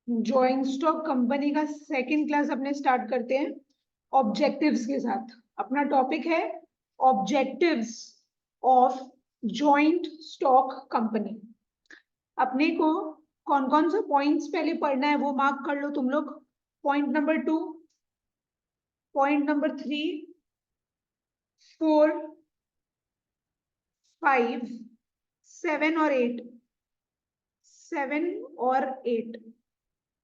Joint stock company का second class अपने start करते हैं ऑब्जेक्टिव्स के साथ। अपना टॉपिक है objectives of joint stock company. अपने को कौन कौन सा पॉइंट्स पहले पढ़ना है वो मार्क कर लो तुम लोग। पॉइंट नंबर 2, पॉइंट नंबर 3, 4, 5, 7 और 8, 7 और 8,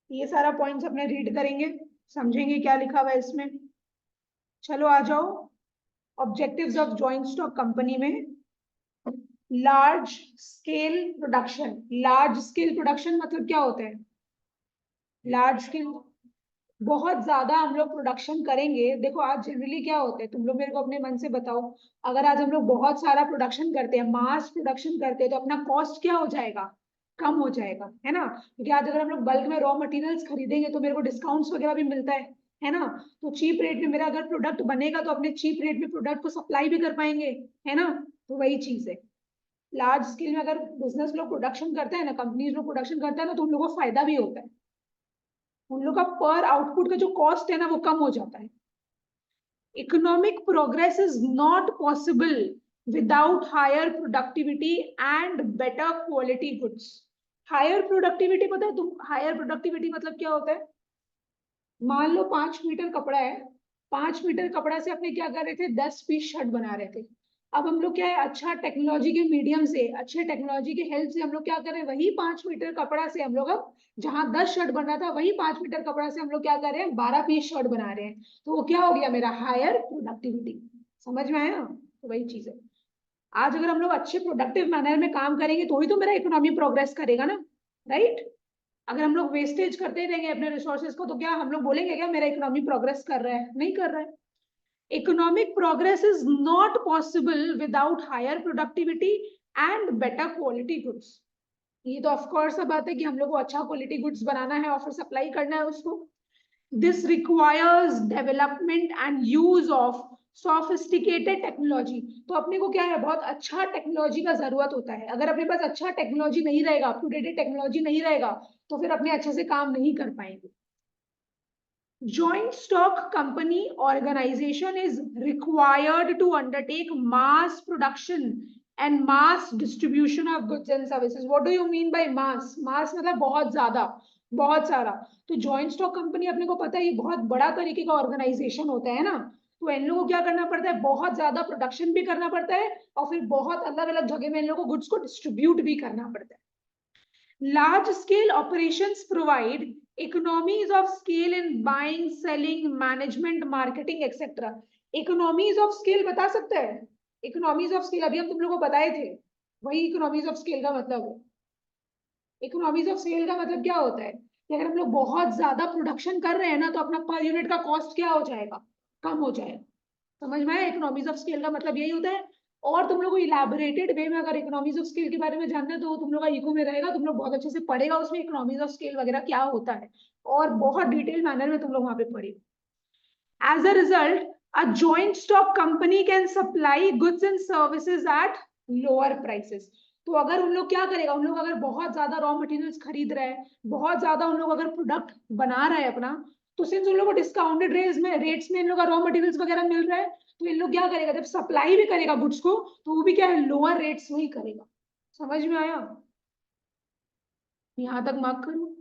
ये सारा पॉइंट्स अपने रीड करेंगे, समझेंगे क्या लिखा हुआ है इसमें। चलो आ जाओ objectives of joint stock company में। Large scale production. Large scale production मतलब क्या होता है? लार्ज स्केल बहुत ज्यादा हम लोग प्रोडक्शन करेंगे। देखो आज जनरली क्या होता है, तुम लोग मेरे को अपने मन से बताओ। अगर आज हम लोग बहुत सारा प्रोडक्शन करते हैं, मास प्रोडक्शन करते हैं, तो अपना कॉस्ट क्या हो जाएगा? कम हो जाएगा, है ना? क्योंकि आज अगर हम लोग बल्क में रॉ मटेरियल्स खरीदेंगे तो मेरे को डिस्काउंट्स वगैरह भी मिलता है ना? तो चीप रेट में मेरा अगर प्रोडक्ट बनेगा तो अपने चीप रेट में प्रोडक्ट को सप्लाई भी कर पाएंगे, है ना? तो वही चीज है। लार्ज स्केल में अगर बिजनेस लोग प्रोडक्शन करते हैं ना, कंपनीज लोग प्रोडक्शन करते हैं ना, तो उन लोगों को फायदा भी होता है। उन लोग का पर आउटपुट का जो कॉस्ट है ना वो कम हो जाता है। Economic progress is not possible without higher productivity and better quality goods. Higher productivity पता है तुम? हायर प्रोडक्टिविटी मतलब क्या होता है? मान लो 5 मीटर कपड़ा है, 5 मीटर कपड़ा से अपने क्या कर रहे थे? 10 पीस शर्ट बना रहे थे। अब हम लोग क्या है, अच्छा टेक्नोलॉजी के मीडियम से, अच्छे टेक्नोलॉजी के हेल्प से हम लोग क्या कर रहे हैं, वही 5 मीटर कपड़ा से हम लोग अब जहां 10 शर्ट बन रहा था, वही 5 मीटर कपड़ा से हम लोग क्या कर रहे हैं, 12 पीस शर्ट बना रहे हैं। तो वो क्या हो गया मेरा? Higher productivity. समझ में आया? तो वही चीज है। आज अगर हम लोग अच्छे प्रोडक्टिव मैनर में काम करेंगे तो ही तो मेरा इकोनॉमी प्रोग्रेस करेगा ना, राइट? अगर हम लोग वेस्टेज करते रहेंगे अपने रिसोर्सेज को तो क्या हम लोग बोलेंगे क्या मेरा इकोनॉमी प्रोग्रेस कर रहा है? नहीं कर रहा है। Economic progress is not possible without higher productivity and better quality goods. ये तो ऑफकोर्स बात है कि हम लोग को अच्छा क्वालिटी गुड्स बनाना है और फिर सप्लाई करना है उसको। This requires development and use of sophisticated technology. तो अपने को क्या है, बहुत अच्छा टेक्नोलॉजी का जरूरत होता है। अगर अपने पास अच्छा टेक्नोलॉजी नहीं रहेगा, अप टू डेटेड टेक्नोलॉजी नहीं रहेगा, तो फिर अपने अच्छे से काम नहीं कर पाएंगे। Joint stock company organization is required to undertake mass production and mass distribution of goods and services. What do you mean by mass? Mass मतलब बहुत ज्यादा, बहुत सारा। तो जॉइंट स्टॉक कंपनी अपने को पता है ये बहुत बड़ा तरीके का ऑर्गेनाइजेशन होता है ना। तो इन लोगों को क्या करना पड़ता है, बहुत ज्यादा प्रोडक्शन भी करना पड़ता है और फिर बहुत अलग अलग जगह में इन लोगों को गुड्स को डिस्ट्रीब्यूट भी करना पड़ता है। Large scale operations provide economies of scale in buying, selling, management, marketing, etc. Economies of scale बता सकते हैं? Economies of scale अभी हम तुम लोगों को बताए थे, वही economies of scale का मतलब है। इकोनॉमीज ऑफ स्केल का मतलब क्या होता है कि अगर हम लोग बहुत ज्यादा प्रोडक्शन कर रहे हैं ना तो अपना पर यूनिट का कॉस्ट क्या हो जाएगा? कम हो जाएगा। समझ में आया? इकोनॉमीज ऑफ स्केल का मतलब यही होता है। और तुम लोग को इलेबोरेटेड वे में अगर इकोनॉमीज ऑफ स्केल के बारे में जानना है तो तुम लोग का इको में रहेगा, तुम लोग बहुत अच्छे से पढ़ेगा उसमें इकोनॉमीज ऑफ स्केल वगैरह क्या होता है, और बहुत डिटेल मैनर में तुम लोग वहां पे पढ़ेगा। As a result, a joint stock company can supply goods and services at lower prices. तो अगर उन लोग क्या करेगा, उन लोग अगर बहुत ज्यादा रॉ मटेरियल्स खरीद रहे हैं, बहुत ज्यादा उन लोग अगर प्रोडक्ट बना रहे हैं अपना, तो सिंस उन लोग को डिस्काउंटेड रेट्स में इन लोग का रॉ मटेरियल्स वगैरह मिल रहा है, तो इन लोग क्या करेगा, जब सप्लाई भी करेगा गुड्स को तो वो भी क्या है, लोअर रेट्स में ही करेगा। समझ में आया? यहां तक मार्क करो।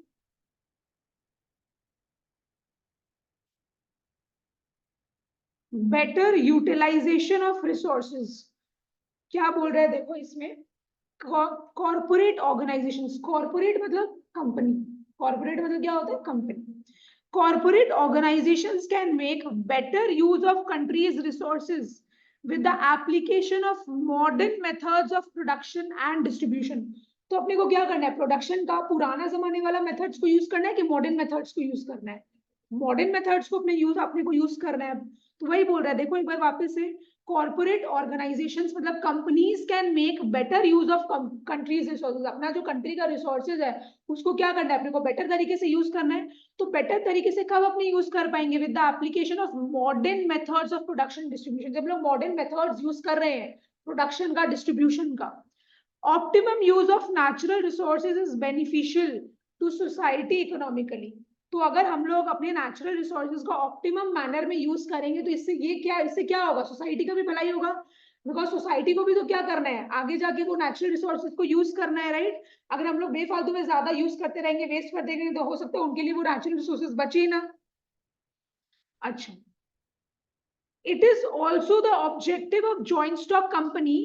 Better utilization of resources. क्या बोल रहे हैं देखो इसमें, कॉर्पोरेट ऑर्गेनाइजेशन। कॉर्पोरेट मतलब कंपनी। कॉर्पोरेट मतलब क्या होता है? Company. Corporate organizations can make better use of country's resources with the application of modern methods of production and distribution. तो अपने को क्या करना है, प्रोडक्शन का पुराना जमाने वाला मेथड्स को यूज करना है कि मॉडर्न मेथड्स को यूज करना है? मॉडर्न मेथड्स को अपने को यूज करना है। तो वही बोल रहा है, देखो एक बार वापस से। कॉर्पोरेट ऑर्गेनाइजेशंस मतलब companies can make better use of country's resources. अपना जो कंट्री का रिसोर्सेज है उसको क्या करना है, अपने को बेटर तरीके से यूज करना है। तो बेटर तरीके से कब अपने यूज कर पाएंगे? With the application of modern methods of production distribution. जब लोग मॉडर्न मेथड्स यूज कर रहे हैं प्रोडक्शन का, डिस्ट्रीब्यूशन का। Optimum use of natural resources is beneficial to society economically. तो अगर हम लोग अपने नेचुरल रिसोर्सेज को ऑप्टिमम मैनर में यूज करेंगे तो इससे क्या होगा, सोसाइटी का भी भलाई होगा। बिकॉज सोसाइटी को भी तो क्या करना है, आगे जाके वो नेचुरल रिसोर्सेज को यूज करना है, राइट। अगर हम लोग बेफालतू में ज्यादा यूज करते रहेंगे, वेस्ट कर देंगे, तो हो सकता है उनके लिए वो नेचुरल रिसोर्सेज बचे ही ना। अच्छा, it is also the objective of joint stock company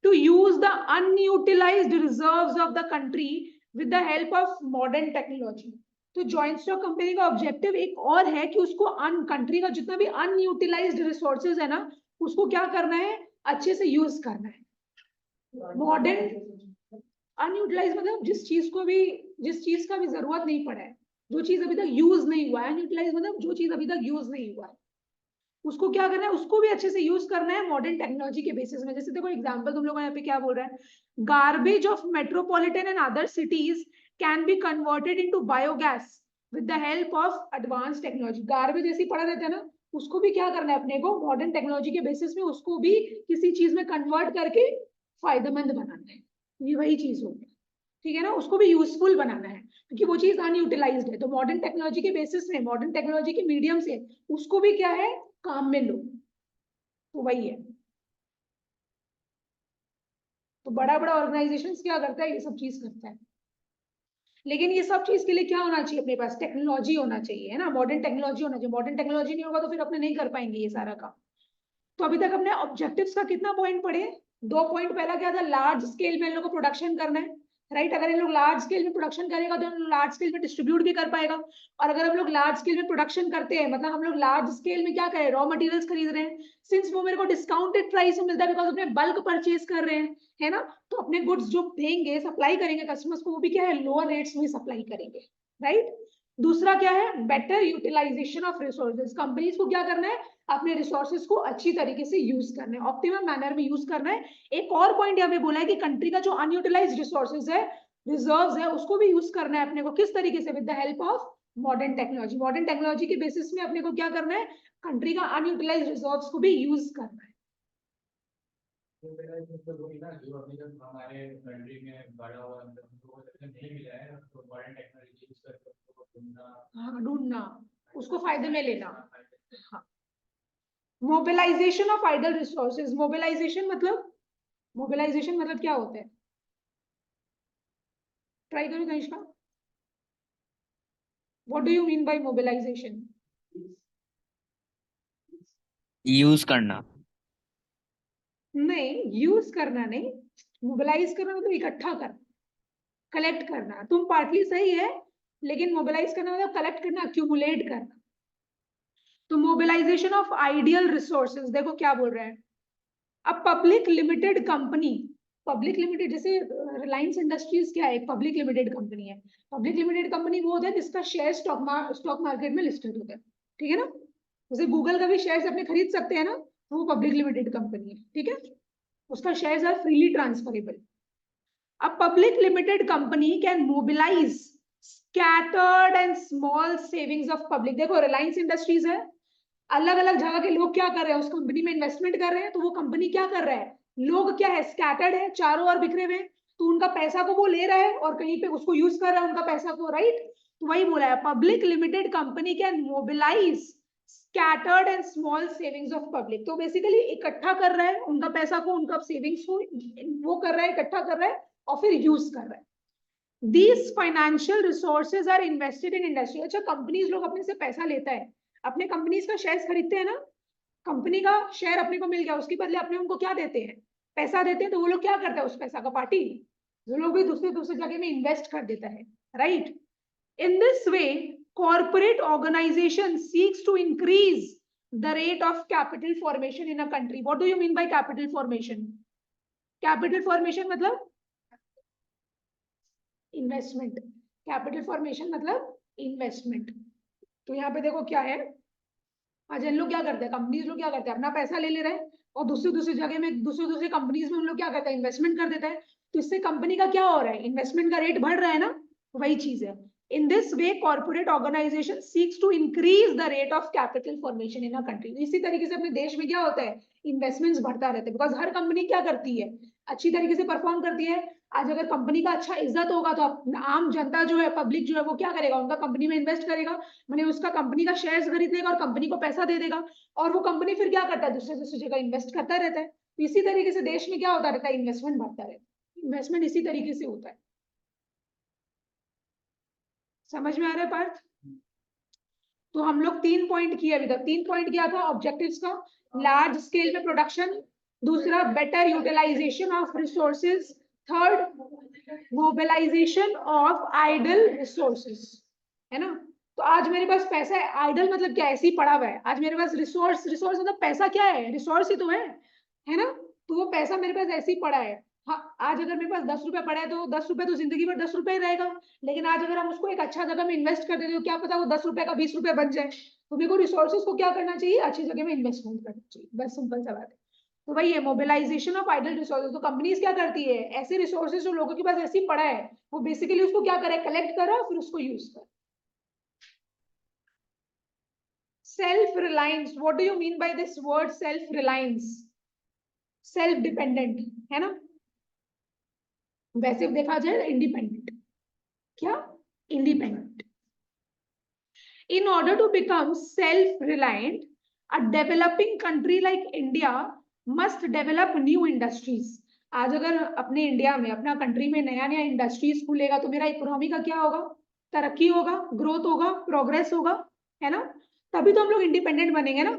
to use the unutilized reserves of the country with the help of modern technology। तो जॉइंट स्टॉक कंपनी का ऑब्जेक्टिव एक और है कि उसको कंट्री का जितना भी अनयूटिलाइज्ड रिसोर्सेज है ना, उसको क्या करना है, अच्छे से यूज करना है। मॉडर्न अनयूटिलाइज मतलब जिस चीज का भी जरूरत नहीं पड़ा है, जो चीज अभी तक यूज नहीं हुआ है। अनयूटिलाइज मतलब जो चीज अभी तक यूज नहीं हुआ है, उसको क्या करना है, उसको भी अच्छे से यूज करना है मॉडर्न टेक्नोलॉजी के बेसिस में। जैसे देखो एग्जांपल तुम लोगों ने यहाँ पे क्या बोल रहा है, garbage of metropolitan and other cities can be converted into biogas with the help of advance technology. Garbage ऐसी पड़ा रहता है ना, उसको भी क्या करना है अपने को, मॉडर्न टेक्नोलॉजी के बेसिस में उसको भी किसी चीज में कन्वर्ट करके फायदेमंद बनाना है। ये वही चीज होगी, ठीक है ना, उसको भी यूजफुल बनाना है क्योंकि वो चीज अनयूटिलाइज्ड है। तो मॉडर्न टेक्नोलॉजी के बेसिस में, मॉडर्न टेक्नोलॉजी के मीडियम से उसको भी क्या है, काम में लो। तो वही है। तो बड़ा बड़ा ऑर्गेनाइजेशन क्या करता है, ये सब चीज करता है। लेकिन ये सब चीज के लिए क्या होना चाहिए, अपने पास टेक्नोलॉजी होना चाहिए, है ना, मॉडर्न टेक्नोलॉजी होना चाहिए। मॉडर्न टेक्नोलॉजी नहीं होगा तो फिर अपने नहीं कर पाएंगे ये सारा काम। तो अभी तक हमने ऑब्जेक्टिव्स का कितना पॉइंट पढ़े, 2 पॉइंट। पहला क्या था, लार्ज स्केल में इन लोगों को प्रोडक्शन करना है, राइट। अगर इन लोग लार्ज स्केल में प्रोडक्शन करेगा तो लार्ज स्केल में डिस्ट्रीब्यूट भी कर पाएगा। और अगर हम लोग लार्ज स्केल में प्रोडक्शन करते हैं, मतलब हम लोग लार्ज स्केल में क्या करें, रॉ मटेरियल्स खरीद रहे हैं, सिंस वो मेरे को डिस्काउंटेड प्राइस में मिलता है बिकॉज अपने बल्क परचेज कर रहे हैं, है ना। तो अपने गुड्स जो देंगे, सप्लाई करेंगे कस्टमर्स को, वो भी क्या है, लोअर रेट्स में सप्लाई करेंगे, राइट। दूसरा क्या है, better utilization of resources. Companies को क्या करना है, अपने रिसोर्सेज को अच्छी तरीके से यूज करना है, ऑप्टिमम मैनर में यूज करना है। एक और पॉइंट यहाँ पे बोला है कि कंट्री का जो अनयूटिलाइज्ड रिसोर्सेज है, रिजर्व्स है, उसको भी यूज करना है अपने को। किस तरीके से, with the help of modern technology. Modern technology के बेसिस में अपने को क्या करना है, कंट्री का अनयूटिलाइज्ड रिसोर्स को भी यूज करना है। जो अभी तक हमारे कंट्री में बड़ा हुआ नहीं मिला है, तो मॉडर्न टेक्नोलॉजी यूज करके ढूंढना, उसको फायदे में लेना। हाँ, mobilization of idle resources. Mobilization मतलब क्या होता है, ट्राई करो Tanishka, what do you mean by mobilization? Use करना। नहीं, यूज करना नहीं, मोबिलाइज करना मतलब इकट्ठा करना, कलेक्ट करना। तुम पार्टली सही है, लेकिन मोबिलाइज करना मतलब कलेक्ट करना, अक्यूमुलेट करना। तो मोबिलाइजेशन ऑफ आइडियल रिसोर्सेज, देखो क्या बोल रहे हैं, अब public limited company, public limited जैसे रिलायंस इंडस्ट्रीज क्या है, पब्लिक लिमिटेड कंपनी है। पब्लिक लिमिटेड कंपनी वो होता है जिसका शेयर स्टॉक मार्केट में लिस्टेड होता है, ठीक है ना। जैसे गूगल का भी शेयर अपने खरीद सकते हैं ना, वो पब्लिक लिमिटेड कंपनी है, ठीक है, उसका shares are freely transferable. A public limited company can mobilize scattered and small savings of public। देखो रिलायंस इंडस्ट्रीज है, अलग अलग जगह के लोग क्या कर रहे हैं, उस कंपनी में इन्वेस्टमेंट कर रहे हैं। तो वो कंपनी क्या कर रहा है, लोग क्या है, स्कैटर्ड है, चारों ओर बिखरे हुए, तो उनका पैसा को वो ले रहा है और कहीं पे उसको यूज कर रहा है उनका पैसा को, राइट। तो वही बोला है, public limited company can mobilize scattered and small savings of public. तो बेसिकली इकट्ठा कर रहा है उनका पैसा को, उनका सेविंग्स को वो कर रहा है, इकट्ठा कर रहा है और फिर यूज कर रहा है। These financial resources are invested in industry। अच्छा, कंपनीज लोग अपने से पैसा लेता है, अपने कंपनीज का शेयर खरीदते हैं ना, कंपनी का शेयर अपने को मिल गया, उसके बदले अपने उनको क्या देते हैं, पैसा देते हैं। तो वो लोग क्या करता है, उस पैसा का पार्टी वो लोग भी दूसरे दूसरे जगह में इन्वेस्ट कर देता है, right. In this way corporate organization seeks to increase the rate of capital formation in a country। what do you mean by capital formation? capital formation मतलब इन्वेस्टमेंट, कैपिटल फॉर्मेशन मतलब इन्वेस्टमेंट। तो यहाँ पे देखो क्या है, आज इन लोग क्या करते हैं, कंपनीज लोग क्या करते हैं, अपना पैसा ले रहे हैं और दूसरी दूसरी जगह में, दूसरी कंपनीज में उन लोग क्या करते हैं, इन्वेस्टमेंट कर देता है। तो इससे कंपनी का क्या हो रहा है, इन्वेस्टमेंट का रेट बढ़ रहा है ना, वही चीज है। In this way corporate organization seeks to increase the rate of capital formation in a country. इसी तरीके से अपने देश में क्या होता है, इन्वेस्टमेंट्स बढ़ता रहता है, बिकॉज हर कंपनी क्या करती है, अच्छी तरीके से परफॉर्म करती है आज अगर कंपनी का अच्छा इज्जत होगा तो आम जनता जो है, पब्लिक जो है, वो क्या करेगा, उनका कंपनी में इन्वेस्ट करेगा, माने उसका कंपनी का शेयर्स खरीद लेगा और कंपनी को पैसा दे देगा, और वो कंपनी फिर क्या करता है, दूसरे दूसरी जगह इन्वेस्ट करता रहता है। तो इसी तरीके से देश में क्या होता रहता है, इन्वेस्टमेंट बढ़ता रहता है। इन्वेस्टमेंट इसी तरीके से होता है। समझ में आ रहा है पार्थ? तो हम लोग 3 पॉइंट किए अभी तक। 3 पॉइंट किया था ऑब्जेक्टिव्स का, लार्ज स्केल पे प्रोडक्शन, दूसरा better utilization of resources, third mobilization of idle resources, है ना। तो आज मेरे पास पैसा है, आइडल मतलब क्या, ऐसे ही पड़ा हुआ है। आज मेरे पास रिसोर्स, रिसोर्स मतलब पैसा क्या है, रिसोर्स ही तो है ना। तो वो पैसा मेरे पास ऐसे ही पड़ा है। हाँ, आज अगर मेरे पास 10 रुपए पड़ा है तो 10 रुपए तो जिंदगी भर 10 रुपए ही रहेगा। लेकिन आज अगर हम उसको एक अच्छा जगह में इन्वेस्ट कर देते हो, क्या पता वो 10 रुपए का 20 रुपए बन जाए। तो मेरे को रिसोर्सेज को क्या करना चाहिए, अच्छी जगह में इन्वेस्टमेंट करना चाहिए, बस सिंपल सा बात है। तो वही है मोबिलाइजेशन ऑफ आइडल रिसोर्सेज। तो कंपनीज क्या करती है, ऐसे रिसोर्सेज जो लोगों के पास ऐसे ही पड़ा है, वो बेसिकली उसको क्या करे, कलेक्ट करो फिर उसको यूज करो। Self reliance, what do you mean by this word self reliance? Self dependent, है ना। वैसे देखा जाए इंडिपेंडेंट, क्या, independent. In order to become self-reliant, a developing country like India must develop new industries. आज अगर अपने इंडिया में, अपना कंट्री में नया नया इंडस्ट्रीज खुलेगा तो मेरा इकोनॉमी का क्या होगा, तरक्की होगा, ग्रोथ होगा, प्रोग्रेस होगा, है ना। तभी तो हम लोग इंडिपेंडेंट बनेंगे ना,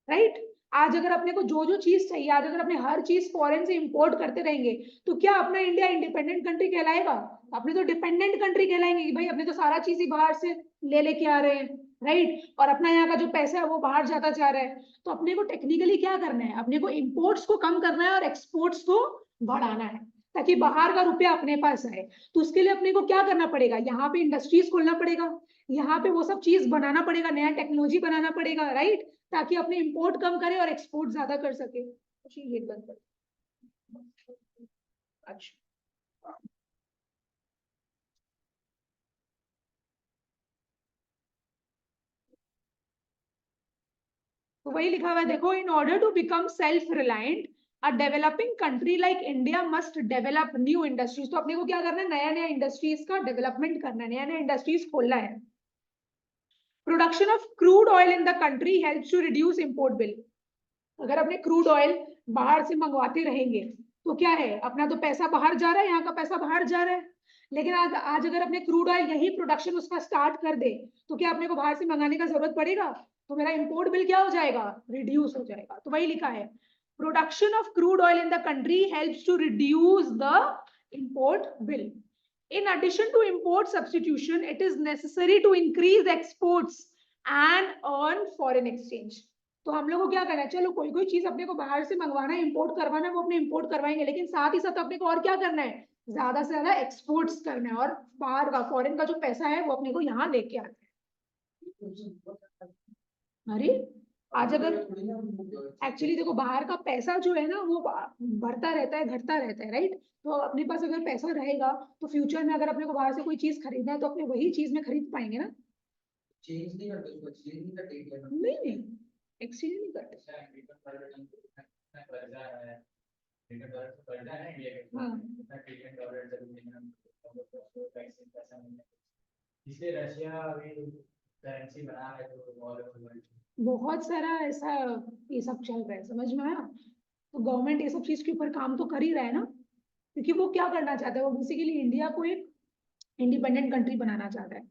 राइट। आज अगर अपने को जो जो चीज चाहिए, आज अगर अपने हर चीज फॉरेन से इंपोर्ट करते रहेंगे तो क्या अपना इंडिया इंडिपेंडेंट कंट्री कहलाएगा? अपने तो डिपेंडेंट कंट्री कहलाएंगे कि भाई अपने तो सारा चीज ही बाहर से ले लेके आ रहे हैं, राइट। और अपना यहाँ का जो पैसा है वो बाहर जाता जा रहा है। तो अपने को टेक्निकली क्या करना है, अपने को इम्पोर्ट्स को कम करना है और एक्सपोर्ट्स को बढ़ाना है, ताकि बाहर का रुपया अपने पास आए। तो उसके लिए अपने को क्या करना पड़ेगा, यहाँ पे इंडस्ट्रीज खोलना पड़ेगा, यहाँ पे वो सब चीज बनाना पड़ेगा, नया टेक्नोलॉजी बनाना पड़ेगा, राइट, ताकि अपने इंपोर्ट कम करे और एक्सपोर्ट ज्यादा कर सके। ये बंद कर। अच्छा, तो वही लिखा हुआ है देखो, in order to become self reliant a developing country like India must develop new industries. तो अपने को क्या करना है, नया नया इंडस्ट्रीज का डेवलपमेंट करना है, नया नया इंडस्ट्रीज खोलना है। Production of crude oil in the country helps to reduce import bill. अगर अपने क्रूड ऑयल बाहर से मंगवाते रहेंगे तो क्या है, अपना तो पैसा बाहर जा रहा है, यहाँ का पैसा बाहर जा रहा है। लेकिन आज अगर अपने क्रूड ऑयल यही प्रोडक्शन उसका स्टार्ट कर दे तो क्या अपने को बाहर से मंगाने का जरूरत पड़ेगा, तो मेरा इंपोर्ट बिल क्या हो जाएगा, रिड्यूस हो जाएगा। तो वही लिखा है, production of crude oil in the country helps to reduce the import bill. In addition to import substitution, it is necessary to increase exports and earn foreign exchange. तो हम लोग को क्या करना है, चलो कोई कोई चीज अपने को बाहर से मंगवाना है, इंपोर्ट करवाना है, वो अपने इंपोर्ट करवाएंगे, लेकिन साथ ही साथ अपने को और क्या करना है, ज्यादा से ज्यादा एक्सपोर्ट्स करना है, और बाहर का फॉरेन का जो पैसा है वो अपने को यहाँ लेके आना है। अरे आज अगर एक्चुअली देखो, बाहर का पैसा जो है ना वो बढ़ता रहता है, घटता रहता है, राइट। तो अपने पास अगर पैसा रहेगा तो फ्यूचर में अगर अपने को बाहर से कोई चीज खरीदना है तो अपने वही चीज में खरीद पाएंगे ना। चेंज नहीं करते उसको, चेंज नहीं करते, नहीं, एक्सचेंज नहीं करते। इसलिए रशिया अभी करेंसी बना है तो बहुत सारा ऐसा ये सब चल रहा है, समझ में आया। तो गवर्नमेंट ये सब चीज के ऊपर काम तो कर ही रहा है ना, क्योंकि वो क्या करना चाहता है, वो बेसिकली इंडिया को एक इंडिपेंडेंट कंट्री बनाना चाहता है।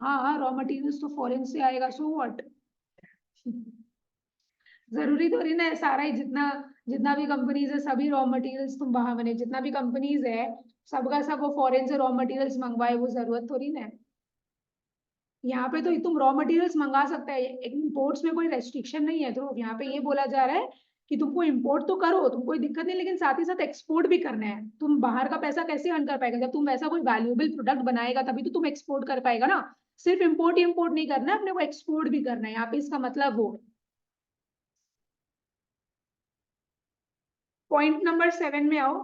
हाँ, रॉ मटेरियल्स तो फॉरेन से आएगा, सो व्हाट। जरूरी तो नहीं ना सारा ही, जितना जितना भी कंपनीज है सभी रॉ मटेरियल्स तुम बाहर बने, जितना भी कंपनीज है सबका सब वो फॉरेन से रॉ मटेरियल्स मंगवाए, वो जरूरत थोड़ी ना है। यहाँ पे तो तुम रॉ मटेरियल्स मंगा सकते हैं, इंपोर्ट्स में कोई रेस्ट्रिक्शन नहीं है। तो यहाँ पे ये बोला जा रहा है कि तुमको इंपोर्ट तो करो, तुम कोई दिक्कत नहीं, लेकिन साथ ही साथ एक्सपोर्ट भी करना है। तुम बाहर का पैसा कैसे अर्न कर पाएगा, जब तुम वैसा कोई वैल्यूएबल प्रोडक्ट बनाएगा तभी तो तुम एक्सपोर्ट कर पाएगा ना। सिर्फ इंपोर्ट नहीं करना है, अपने को एक्सपोर्ट भी करना है, यहाँ पे इसका मतलब वो। पॉइंट नंबर 7 में आओ,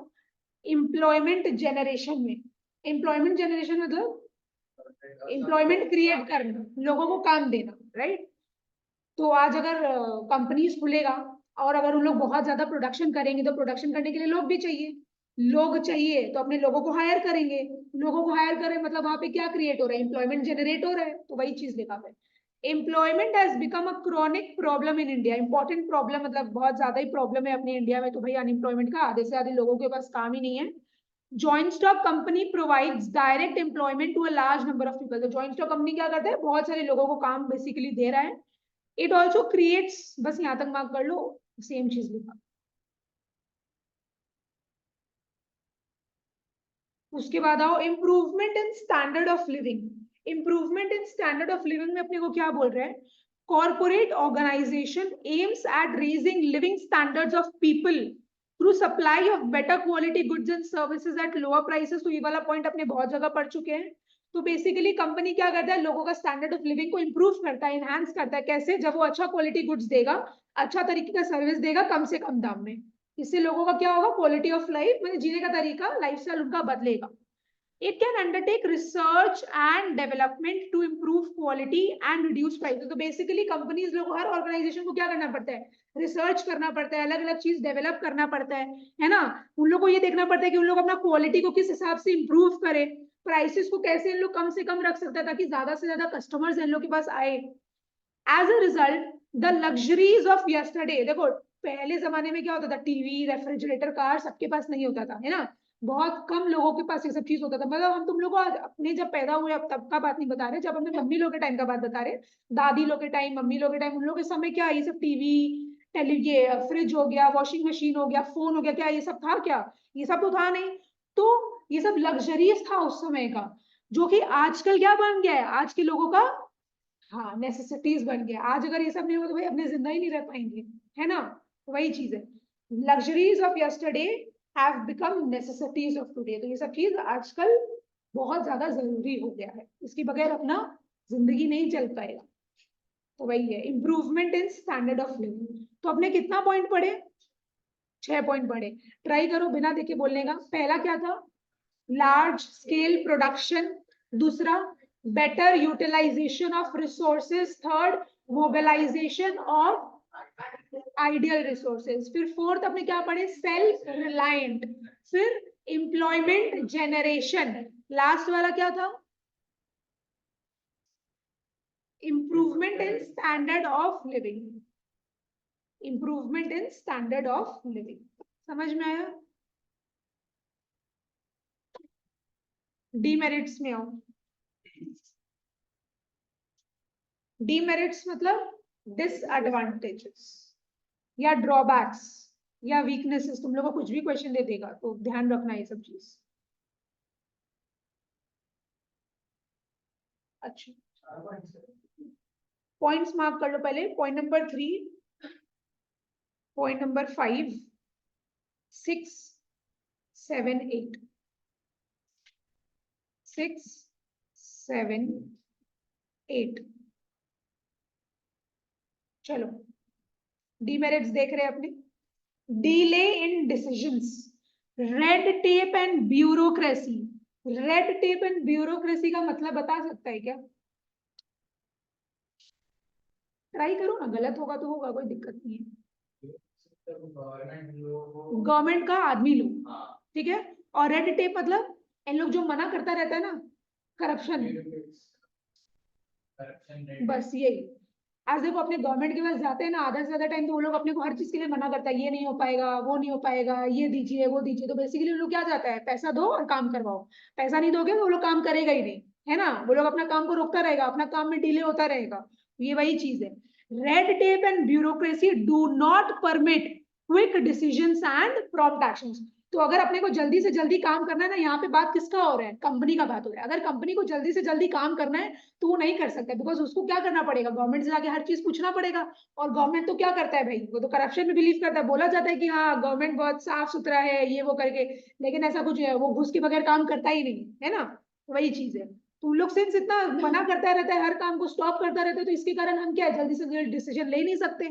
एम्प्लॉयमेंट जनरेशन में। एम्प्लॉयमेंट जनरेशन मतलब एम्प्लॉयमेंट क्रिएट करना, लोगों को काम देना, राइट। तो आज अगर कंपनीज खुलेगा और अगर उन लोग बहुत ज्यादा प्रोडक्शन करेंगे तो प्रोडक्शन करने के लिए लोग भी चाहिए, लोग चाहिए तो अपने लोगों को हायर करेंगे, लोगों को हायर करें मतलब वहां पे क्या क्रिएट हो रहा है, एम्प्लॉयमेंट जनरेट हो रहा है। तो वही चीज लिखा है, employment has become a chronic problem in India. Important problem मतलब बहुत ज्यादा ही प्रॉब्लम है अपने इंडिया में। तो भाई अनएम्प्लॉयमेंट का आधे से ज्यादा लोगों के पास काम ही नहीं है। Joint stock company provides direct employment to a large number of people. तो जॉइंट स्टॉक कंपनी क्या करता है, बहुत सारे लोगों को काम बेसिकली दे रहा है। इट ऑल्सो क्रिएट्स, बस यहाँ तक मार्क कर लो, सेम चीज लिखा। उसके बाद आओ improvement in standard of living. Improvement in standard of living में अपने को क्या बोल रहे हैं, corporate organization aims at raising living standards of people through supply of better quality goods and services at lower prices. तो ये वाला पॉइंट अपने बहुत जगह पढ़ चुके हैं। तो बेसिकली कंपनी क्या करता है, लोगों का स्टैंडर्ड ऑफ लिविंग को इंप्रूव करता है, एनहांस करता है। कैसे, जब वो अच्छा क्वालिटी गुड्स देगा, अच्छा तरीके का सर्विस देगा कम से कम दाम में, इससे लोगों का क्या होगा, क्वालिटी ऑफ लाइफ मतलब जीने का तरीका, लाइफस्टाइल उनका बदलेगा। It can undertake research and development to improve quality and reduce prices. तो बेसिकली कंपनीज लोग, हर ऑर्गेनाइजेशन को क्या करना पड़ता है, रिसर्च करना पड़ता है, अलग अलग चीज डेवलप करना पड़ता है ना। उन लोग को ये देखना पड़ता है कि उन लोग अपना क्वालिटी को किस हिसाब से इंप्रूव करे, प्राइसेस को कैसे इन लोग कम से कम रख सकता है ताकि ज्यादा से ज्यादा कस्टमर्स इन लोग के पास आए। As a result the luxuries of yesterday, देखो पहले जमाने में क्या होता था, टीवी, रेफ्रिजरेटर, कार सबके पास नहीं होता था, है ना, बहुत कम लोगों के पास ये सब चीज होता था। मतलब हम तुम लोग को अपने जब पैदा हुए अब तब का बात नहीं बता रहे, जब हमने मम्मी लोग के टाइम का बात बता रहे, दादी लोग के टाइम, मम्मी लोग के टाइम, उन लोग के समय क्या ये सब टीवी, ये फ्रिज हो गया, वॉशिंग मशीन हो गया, फोन हो गया, क्या ये सब था क्या, ये सब तो था नहीं। तो ये सब लग्जरीज था उस समय का, जो कि आजकल क्या बन गया है, आज के लोगों का हाँ नेसेसिटीज बन गया। आज अगर ये सब नहीं हो तो भाई अपने जिंदा ही नहीं रह पाएंगे, है ना। तो वही चीज है, luxuries of yesterday have become necessities of today. तो ये सब चीज आजकल बहुत ज्यादा जरूरी हो गया है, इसके बगैर अपना जिंदगी नहीं चल पाएगा। तो वही है improvement in standard of living. तो अपने कितना पॉइंट पढ़े, 6 पॉइंट पढ़े। ट्राई करो बिना देखे बोलने का। पहला क्या था, लार्ज स्केल प्रोडक्शन। दूसरा, better utilization of resources. Third, mobilization of ideal resources. फिर फोर्थ अपने क्या पढ़े, सेल्फ रिलायंट। फिर एम्प्लॉयमेंट जनरेशन। लास्ट वाला क्या था, improvement in standard of living. Improvement in standard of living, समझ में आया। डीमेरिट्स में आओ। डीमेरिट्स मतलब डिसएडवांटेजेस या ड्रॉबैक्स या वीकनेसेस। तुम लोग को कुछ भी क्वेश्चन दे देगा तो ध्यान रखना ये सब चीज। अच्छा पॉइंट्स मार्क कर लो पहले। Point number 3, point number 5, 6, 7, 8, 6, 7, 8। चलो डीमेरिट्स देख रहे हैं अपने। Delay in decisions, red tape and bureaucracy. Red tape and bureaucracy का मतलब बता सकता है क्या, ट्राई करो ना, गलत होगा तो होगा, कोई दिक्कत नहीं है। गवर्नमेंट का आदमी लोग, ठीक है। और रेड टेप मतलब इन लोग जो मना करता रहता है ना, करप्शन, बस यही। आज देखो अपने गवर्नमेंट के पास जाते हैं ना, आधा से ज्यादा टाइम तो वो लोग अपने को हर चीज के लिए मना करता है, ये नहीं हो पाएगा, वो नहीं हो पाएगा, ये दीजिए वो दीजिए। तो बेसिकली लोग क्या चाहता है, पैसा दो और काम करवाओ। पैसा नहीं दोगे तो वो लोग काम करेगा ही नहीं, है ना। वो लोग अपना काम को रोकता रहेगा, अपना काम में डिले होता रहेगा। ये वही चीज है। Red tape and bureaucracy do not permit quick decisions and prompt actions. तो अगर अपने को जल्दी से जल्दी काम करना है ना, यहाँ पे बात किसका हो रहा है, कंपनी का बात हो रहा है। अगर कंपनी को जल्दी से जल्दी काम करना है तो वो नहीं कर सकता, बिकॉज उसको क्या करना पड़ेगा, गवर्नमेंट से जाके हर चीज पूछना पड़ेगा। और गवर्नमेंट तो क्या करता है भाई, वो तो करप्शन में बिलीव करता है। बोला जाता है कि हाँ गवर्नमेंट बहुत साफ सुथरा है ये वो करके, लेकिन ऐसा कुछ है, वो घुस के बगैर काम करता ही नहीं है ना। वही चीज है। तो लोग सिंस इतना मना करता रहता है, हर काम को स्टॉप करता रहता है, तो इसके कारण हम क्या जल्दी से जल्दी डिसीजन ले नहीं सकते।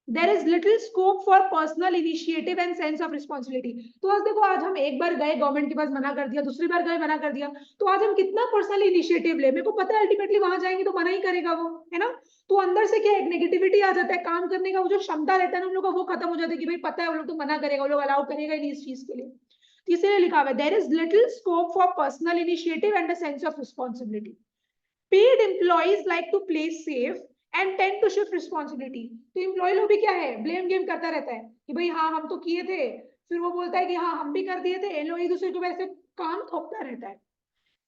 There is little scope for personal initiative and sense of responsibility। तो आज देखो, आज हम एक बार गए गवर्नमेंट के पास, मना कर दिया, दूसरी बार गए मना कर दिया, तो आज हम कितना पर्सनल इनिशिएटिव ले। मेरे को पता है अल्टीमेटली वहां जाएंगे तो मना ही करेगा वो, है ना। तो अंदर से क्या एक नेगेटिविटी आ जाता है, काम करने का वो जो क्षमता रहता है ना उन लोगों का वो खत्म हो जाता है कि भाई पता है वो लोग तो मना करेगा, वो लोग अलाउ करेगा ही नहीं इस चीज के लिए। तो इसीलिए लिखा हुआ है there is little scope for personal initiative and a sense of responsibility. Paid employees like to play safe and tend to shift responsibility. तो एम्प्लॉय लोग भी क्या है, ब्लेम गेम करता रहता है कि भाई हाँ हम तो किए थे, फिर वो बोलता है कि हाँ हम भी कर दिए थे, लोग एक दूसरे को वैसे काम थोपता रहता है।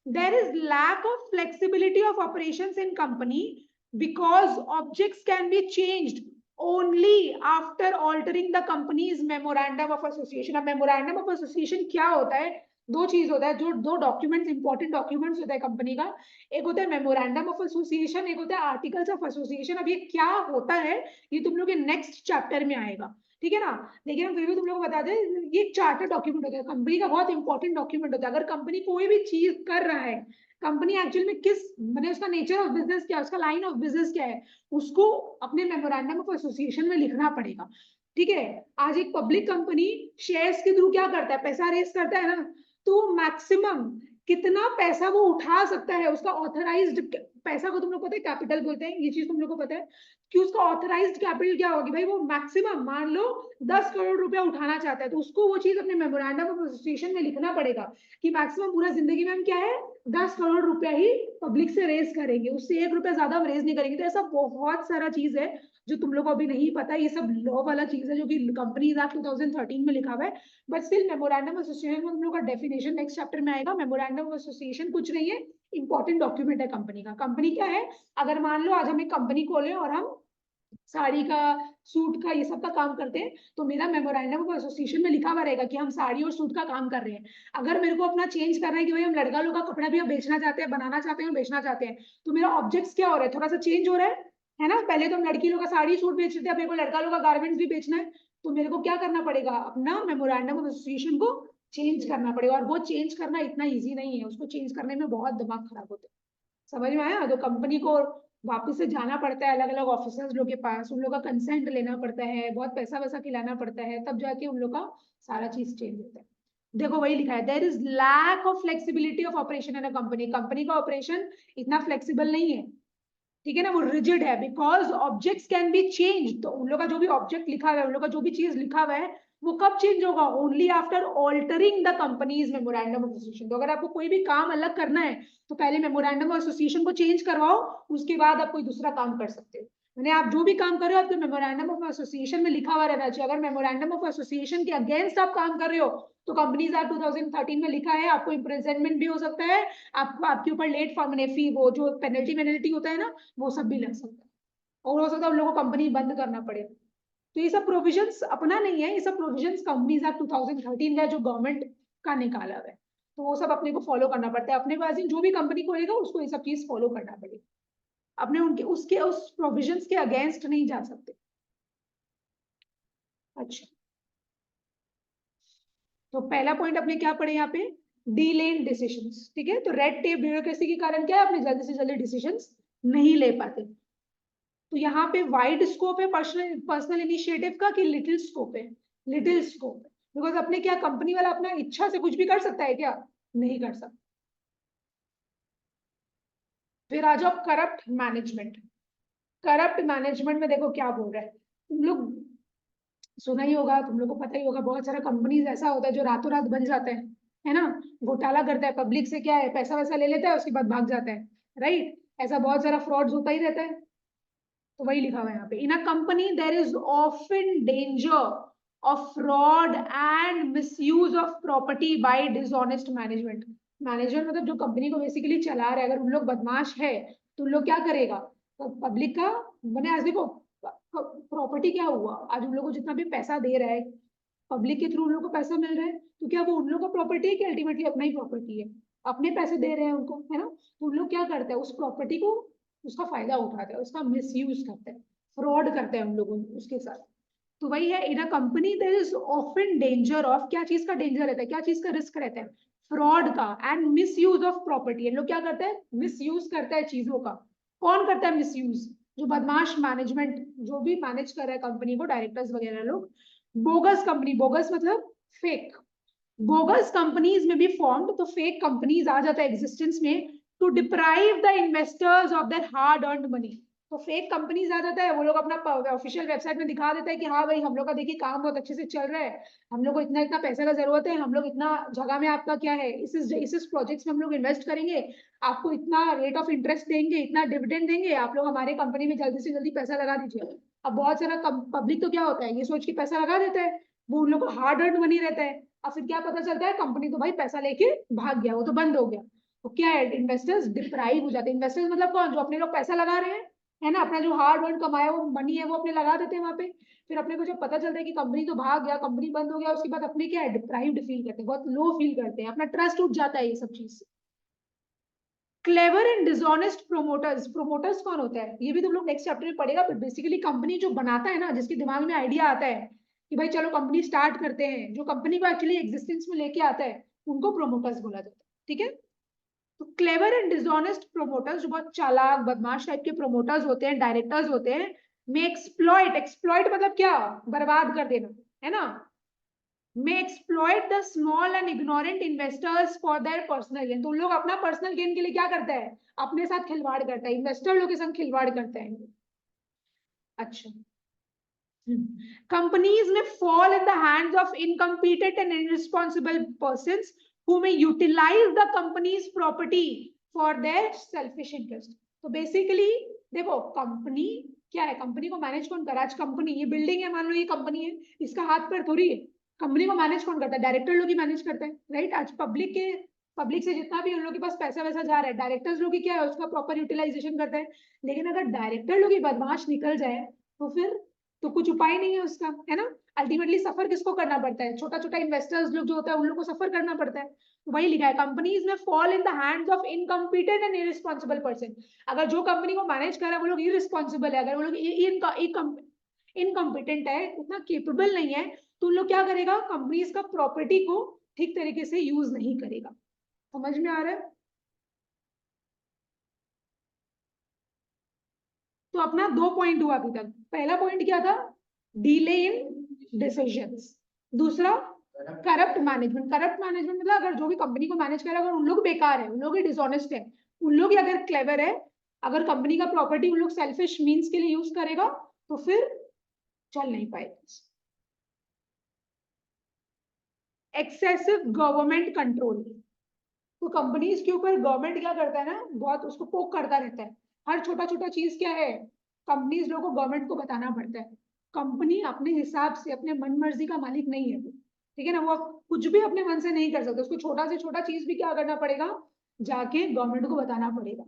There is lack of flexibility of operations in company because objects can be changed only after altering the company's memorandum of association. अब memorandum of association क्या होता है, दो चीज होता है, जो दो डॉक्यूमेंट्स इंपॉर्टेंट डॉक्यूमेंट्स होता है कंपनी का, एक होता है मेमोरेंडम ऑफ एसोसिएशन, एक होता है आर्टिकल्स ऑफ एसोसिएशन। अब ये क्या होता है ये तुम लोग के नेक्स्ट चैप्टर में आएगा, ठीक है ना। लेकिन हम फिर भी तुम लोग को बता दें ये एक चार्टर डॉक्यूमेंट होता है, कंपनी का बहुत इंपॉर्टेंट डॉक्यूमेंट होता है। अगर कंपनी कोई भी चीज कर रहा है, कंपनी एक्चुअल में किस मैंने उसका नेचर ऑफ बिजनेस क्या है, उसका लाइन ऑफ बिजनेस क्या है, उसको अपने मेमोरेंडम ऑफ एसोसिएशन में लिखना पड़ेगा, ठीक है। आज एक पब्लिक कंपनी शेयर्स के थ्रू क्या करता है, पैसा रेस करता है ना, तो मैक्सिमम कितना पैसा वो उठा सकता है, उसका ऑथराइज्ड पैसा को तुम लोग पता है कैपिटल बोलते हैं, ये चीज तुम लोग को पता है कि उसका ऑथराइज्ड कैपिटल क्या होगी भाई, वो मैक्सिमम मान लो 10 करोड़ रुपया उठाना चाहता है, तो उसको वो चीज अपने मेमोरेंडम ऑफ एसोसिएशन में लिखना पड़ेगा कि मैक्सिमम पूरा जिंदगी में हम क्या है 10 करोड़ रुपया ही पब्लिक से रेस करेंगे, उससे 1 रुपया ज्यादा हम रेस नहीं करेंगे। तो ऐसा बहुत सारा चीज है जो तुम लोग को अभी नहीं पता, ये सब लॉ वाला चीज है जो कि कंपनीज एक्ट 2013 में लिखा हुआ है। बट स्टिल मेमोरेंडम एसोसिएशन में तुम लोग का डेफिनेशन नेक्स्ट चैप्टर में आएगा। मेमोरेंडम एसोसिएशन कुछ नहीं है, इंपॉर्टेंट डॉक्यूमेंट है कंपनी का। कंपनी क्या है, अगर मान लो आज हम एक कंपनी खोले और हम साड़ी का सूट का ये सब का काम करते हैं, तो मेरा मेमोरेंडम ऑफ एसोसिएशन में लिखा हुआ रहेगा कि हम साड़ी और सूट का काम कर रहे हैं। अगर मेरे को अपना चेंज करना है कि भाई हम लड़का लोग का कपड़ा भी अब बेचना चाहते हैं, बनाना चाहते हैं और बेचना चाहते हैं, तो मेरा ऑब्जेक्ट्स क्या हो रहा है, थोड़ा सा चेंज हो रहा है ना। पहले तो हम लड़की लोग का साड़ी सूट बेचते थे, अब मेरे को लड़का लोग का गारमेंट्स भी बेचना है, तो मेरे को क्या करना पड़ेगा, अपना मेमोरेंडम ऑफ एसोसिएशन को चेंज करना पड़ेगा। और वो चेंज करना इतना ईजी नहीं है, उसको चेंज करने में बहुत दिमाग खराब होता है, समझ में आया। तो कंपनी को वापस से जाना पड़ता है अलग अलग ऑफिसर्स लोग के पास, उन लोग का कंसेंट लेना पड़ता है, बहुत पैसा वैसा खिलाना पड़ता है, तब जाके उन लोग का सारा चीज चेंज होता है। देखो वही लिखा है there is lack of flexibility of operation in a company. Company का ऑपरेशन इतना फ्लेक्सिबल नहीं है, ठीक है ना, वो रिजिड है। Because objects can be change, तो उन लोग का जो भी ऑब्जेक्ट लिखा हुआ है, उन लोग का जो भी चीज लिखा हुआ है, वो कब चेंज होगा, only after altering the companies memorandum of association. तो अगर आपको कोई भी काम अलग करना है तो पहले मेमोरेंडम ऑफ एसोसिएशन को चेंज करवाओ, उसके बाद आप कोई दूसरा काम कर सकते हो। मैंने आप जो भी काम कर रहे हो आपके मेमोरेंडम ऑफ एसोसिएशन में लिखा हुआ रहना चाहिए। अगर मेमोरेंडम ऑफ एसोसिएशन के अगेंस्ट आप काम कर रहे हो तो कंपनीज एक्ट 2013 में लिखा है, आपको इम्प्रिजनमेंट भी हो सकता है, आपको आपके ऊपर लेट फी वो जो पेनल्टी होता है ना, वो सब भी लग सकता है, और हो सकता है उन लोगों को कंपनी बंद करना पड़े। तो ये सब प्रोविजंस अपना नहीं है, ये सब प्रोविजंस कंपनीज एक्ट 2013 का जो गवर्नमेंट का निकाला हुआ है, तो वो सब अपने को फॉलो करना पड़ता है। अपने पास जो भी कंपनी खोलेगा उसको ये सब चीज फॉलो करना पड़ेगा, अपने उनके उसके उस प्रोविजंस के अगेंस्ट नहीं जा सकते। अच्छा, तो पहला पॉइंट अपने क्या पढ़े यहाँ पे, डिलेड डिसीजंस, ठीक है। तो रेड टेप ब्यूरोक्रेसी के कारण क्या है, अपने जल्दी से जल्दी डिसीजंस नहीं ले पाते। तो यहाँ पे वाइड स्कोप है पर्सनल इनिशिएटिव का कि लिटिल स्कोप है, लिटिल स्कोप है। बिकॉज अपने क्या कंपनी वाला अपना इच्छा से कुछ भी कर सकता है क्या, नहीं कर सकता। फिर आ जाओ करप्ट मैनेजमेंट। करप्ट मैनेजमेंट में देखो क्या बोल रहा है, तुम लोग सुना ही होगा, तुम लोग को पता ही होगा, बहुत सारा कंपनीज ऐसा होता है जो रातों रात बन जाते हैं, है ना, घोटाला करता है पब्लिक से, क्या है पैसा वैसा ले लेता है उसके बाद भाग जाता है, राइट। ऐसा बहुत सारा फ्रॉड्स होता ही रहता है। तो वही लिखा हुआ है यहाँ पे, in a company there is often danger of fraud and misuse of property by dishonest management. Manager मतलब जो कंपनी को बेसिकली चला रहा है, अगर उन लोग बदमाश है तो उन लोग क्या करेगा, तो पब्लिक का मैंने आज देखो प्रॉपर्टी क्या हुआ, आज उन लोग को जितना भी पैसा दे रहा है पब्लिक के थ्रू उन लोग को पैसा मिल रहा है, तो क्या वो उन लोग का प्रॉपर्टी है कि अल्टीमेटली अपना ही प्रॉपर्टी है, अपने पैसे दे रहे हैं उनको, है ना। तो उन लोग क्या करते हैं, उस प्रॉपर्टी को उसका फायदा उठाते हैं, उसका मिसयूज करते हैं, फ्रॉड करते हैं उन लोगों उसके साथ। तो वही है, in a company there is often danger of, क्या चीज का डेंजर रहता है, क्या चीज का रिस्क रहता है, फ्रॉड का, एंड मिसयूज ऑफ प्रॉपर्टी। इन लोग क्या करते हैं, मिसयूज करता है चीजों का। कौन करता है मिसयूज, जो बदमाश मैनेजमेंट जो भी मैनेज कर रहा है कंपनी को, डायरेक्टर्स वगैरह लोग। बोगस कंपनी, बोगस मतलब फेक, बोगस कंपनीज में भी फॉर्म्ड, तो फेक कंपनीज आ जाता है एग्जिस्टेंस में to deprive the investors of their hard earned money. तो फेक कंपनीज आ जाता है, वो लोग अपना ऑफिशियल वेबसाइट में दिखा देता है कि हाँ भाई हम लोग का देखिए काम बहुत अच्छे से चल रहा है, हम लोग को इतना इतना पैसे का जरूरत है, हम लोग इतना जगह में आपका क्या है इस प्रोजेक्ट्स में हम लोग इन्वेस्ट करेंगे, आपको इतना रेट ऑफ इंटरेस्ट देंगे, इतना डिविडेंड देंगे, आप लोग हमारे कंपनी में जल्दी से जल्दी पैसा लगा दीजिए। अब बहुत सारा पब्लिक तो क्या होता है, ये सोच के पैसा लगा देता है, वो उन लोग को हार्ड अर्न बनी रहता है, और फिर क्या पता चलता है कंपनी तो भाई पैसा लेके भाग गया, वो तो बंद हो गया। तो क्या है, इन्वेस्टर्स डिप्राइव हो जाते हैं। इन्वेस्टर्स मतलब कौन, जो अपने लोग पैसा लगा रहे हैं, है ना, अपना जो हार्ड वर्ड कमाया वो मनी है वो अपने लगा देते हैं वहां पे, फिर अपने को जब पता चलता है कि कंपनी तो भाग गया, कंपनी बंद हो गया, उसके बाद अपने क्या है, डिप्राइव्ड फील करते हैं, बहुत लो फील करते हैं, अपना ट्रस्ट उठ जाता है ये सब चीज से। Clever and dishonest promoters, promoters कौन होता है ये भी तुम लोग नेक्स्ट चैप्टर में पढ़ेगा, बट बेसिकली कंपनी जो बनाता है ना, जिसके दिमाग में आइडिया आता है कि भाई चलो कंपनी स्टार्ट करते हैं, जो कंपनी को एक्चुअली एग्जिस्टेंस में लेके आता है, उनको प्रोमोटर्स बोला जाता है। ठीक है, तो क्लेवर एंड डिसऑनेस्ट प्रोमोटर्स, जो बहुत चालाक बदमाश टाइप के प्रोमोटर्स होते हैं, डायरेक्टर्स होते हैं, में एक्सप्लॉइट, एक्सप्लॉइट मतलब क्या, बर्बाद कर देना, है ना, may exploit the small and ignorant investors for their personal gain। तो लोग अपना पर्सनल गेन के लिए क्या करता है, अपने साथ खिलवाड़ करता है, इन्वेस्टर लोग के संग खिलवाड़ करता है। अच्छा, companies may fall in the hands of incompetent and irresponsible persons who may utilize the company's property for their selfish interest। तो बेसिकली देखो कंपनी क्या है, कंपनी को मैनेज कौन कर रहा है, आज कंपनी ये बिल्डिंग है, मान लो ये कंपनी है, इसका हाथ पैर थोड़ी है, कंपनी को मैनेज कौन करता है, डायरेक्टर लोग ही मैनेज करते हैं, राइट। आज पब्लिक से जितना भी उन लोग के पास पैसा वैसा जा रहा है, डायरेक्टर्स लोग ही क्या है, उसका प्रॉपर यूटिलाइजेशन करते हैं। लेकिन अगर डायरेक्टर लोग ही बदमाश निकल जाए तो फिर तो कुछ उपाय नहीं है उसका, है ना। अल्टीमेटली सफर किसको करना पड़ता है, छोटा छोटा इन्वेस्टर्स लोग जो होता है उन लोग को सफर करना पड़ता है। तो वही लिखा है, कंपनीज में fall in the hands of incompetent and irresponsible person. अगर जो कंपनी को मैनेज कर रहा है वो लोग इररिस्पांसिबल है, अगर वो लोग इनकम्पिटेंट है, उतना केपेबल नहीं है, तो उन लोग क्या करेगा, कंपनीज का प्रॉपर्टी को ठीक तरीके से यूज नहीं करेगा। समझ में आ रहा है। तो अपना 2 पॉइंट हुआ अभी तक। पहला पॉइंट क्या था, डिले इन डिसीजंस, दूसरा करप्ट मैनेजमेंट। करप्ट मैनेजमेंट मतलब अगर जो भी कंपनी को मैनेज करे, अगर उन लोग बेकार है, उन लोग डिसऑनेस्ट है, उन लोग अगर क्लेवर है, अगर कंपनी का प्रॉपर्टी उन लोग सेल्फिश मींस के लिए यूज करेगा तो फिर चल नहीं पाएगा। एक्सेसिव गवर्नमेंट कंट्रोल, तो कंपनीज के ऊपर गवर्नमेंट क्या करता है ना, बहुत उसको पोक करता रहता है, हर छोटा छोटा चीज क्या है, कंपनीज लोगों को गवर्नमेंट को बताना पड़ता है। कंपनी अपने हिसाब से अपने मन मर्जी का मालिक नहीं है, ठीक है ना, वो कुछ भी अपने मन से नहीं कर सकता, उसको छोटा से छोटा चीज भी क्या करना पड़ेगा, जाके गवर्नमेंट को बताना पड़ेगा।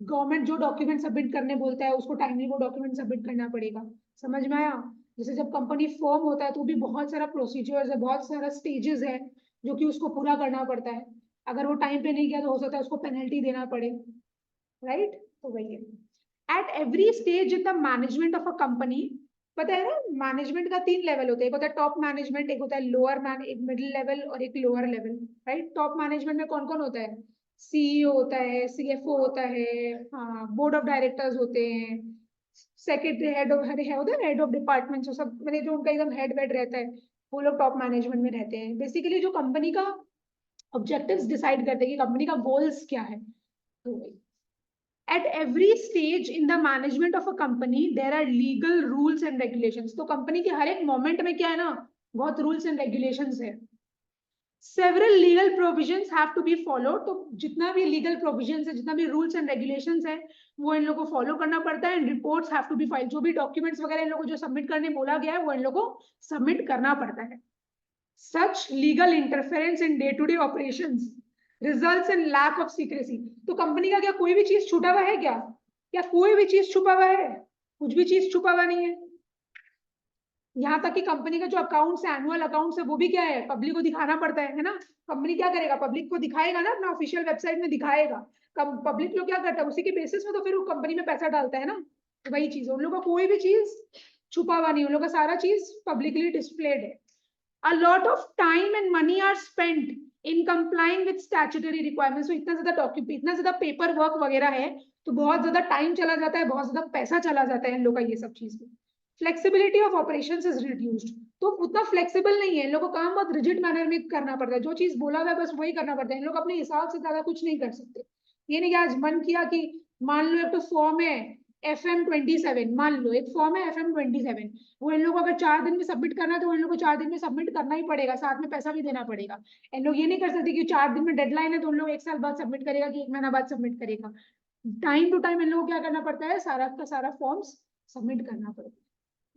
गवर्नमेंट जो डॉक्यूमेंट सबमिट करने बोलता है उसको टाइमली वो डॉक्यूमेंट सबमिट करना पड़ेगा। समझ में आया। जैसे जब कंपनी फॉर्म होता है तो भी बहुत सारा प्रोसीजर्स है, बहुत सारा स्टेजेस है जो कि उसको पूरा करना पड़ता है। अगर वो टाइम पे नहीं किया तो हो सकता है उसको पेनल्टी देना पड़े, राइट। तो वही है, at every stage in the management of a company, पता है ना, मैनेजमेंट का 3 लेवल होते हैं, एक होता है टॉप मैनेजमेंट, एक होता है लोअर एक मिडिल लेवल और एक lower level, right. Top management में कौन कौन होता है, सीईओ होता है, सीएफओ होता है, हाँ, बोर्ड ऑफ डायरेक्टर्स होते हैं, secretary, head of head of department, सब मैंने जो उनका एकदम हेड वेड रहता है, वो लोग टॉप मैनेजमेंट में रहते हैं। बेसिकली जो कंपनी का ऑब्जेक्टिव्स डिसाइड करते हैं कि कंपनी का गोल्स क्या है। तो at every stage in the management of a company there are legal rules and regulations। तो कंपनी के हर एक मोमेंट में क्या है ना, बहुत रूल्स एंड रेगुलेशंस है। several legal provisions have to be followed। तो जितना भी लीगल प्रोविजंस है, जितना भी रूल्स एंड रेगुलेशंस है, वो इन लोगों को फॉलो करना पड़ता है। And reports have to be filed, जो भी डॉक्यूमेंट्स वगैरह इन लोगों को जो सबमिट करने बोला गया है वो इन लोगों को सबमिट करना पड़ता है। Such legal interference in day to day operations results in lack of secrecy. तो कंपनी का क्या कोई भी चीज छुपा हुआ है क्या, क्या कोई भी चीज छुपा हुआ है, कुछ भी चीज छुपा हुआ नहीं है। यहाँ तक कि कंपनी का जो अकाउंट्स है, एनुअल अकाउंट्स है, वो भी क्या है, पब्लिक को दिखाना पड़ता है ना। कंपनी क्या करेगा, पब्लिक को दिखाएगा ना, अपना ऑफिशियल वेबसाइट में दिखाएगा। पब्लिक लोग क्या करता है, उसी के बेसिस में तो फिर वो कंपनी में पैसा डालता है ना। तो वही चीज, उन लोगों का कोई भी चीज छुपा हुआ नहीं, उन लोगों का सारा चीज पब्लिकली डिस्प्लेड है। A lot of time and money are spent in complying with statutory requirements। तो इतना ज्यादा डॉक्यूमेंट, इतना ज्यादा पेपर वर्क वगैरह है, तो बहुत ज्यादा टाइम चला जाता है, बहुत ज्यादा पैसा चला जाता है इन लोगों का ये सब चीज में। Flexibility of operations is reduced, तो उतना फ्लेक्सिबल नहीं है, इन लोगों को काम बहुत रिजिड मैनर में करना पड़ता है, जो चीज बोला हुआ है बस वही करना पड़ता है, इन लोग अपने हिसाब से ज्यादा कुछ नहीं कर सकते। ये नहीं कि आज मन किया कि मान लो एक तो फॉर्म है, FM27 मान लो एक फॉर्म है FM27, वो इन लोगों को अगर 4 दिन में सबमिट करना है तो इन लोगों को 4 दिन में सबमिट करना ही पड़ेगा, साथ में पैसा भी देना पड़ेगा। इन लोग ये नहीं कर सकते कि 4 दिन में डेडलाइन है तो उन लोग 1 साल बाद सबमिट करेगा कि 1 महीना बाद सबमिट करेगा। टाइम टू टाइम इन लोगों को क्या करना पड़ता है, सारा का सारा फॉर्म्स सबमिट करना पड़ता है।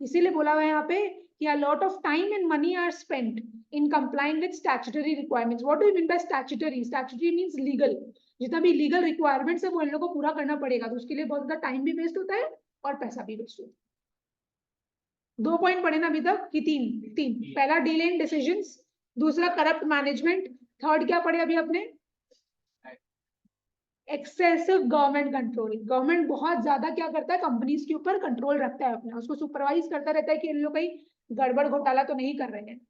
इसीलिए बोला हुआ है यहाँ पे कि a lot of time and money are spent in complying with statutory requirements. What do you mean by statutory? Statutory means legal. जितना भी लीगल रिक्वायरमेंट्स है वो इन लोगों को पूरा करना पड़ेगा, तो उसके लिए बहुत ज्यादा टाइम भी वेस्ट होता है और पैसा भी वेस्ट होता है। 2 पॉइंट पढ़े ना अभी तक कि 3? पहला डिले इन डिसीजंस, दूसरा करप्ट मैनेजमेंट, थर्ड क्या पढ़े अभी अपने, एक्सेसिव गवर्नमेंट कंट्रोल। गवर्नमेंट बहुत ज्यादा क्या करता है, कंपनीज के ऊपर कंट्रोल रखता है अपना, उसको सुपरवाइज करता रहता है कि इन लोग कहीं गड़बड़ घोटाला तो नहीं कर रहे हैं।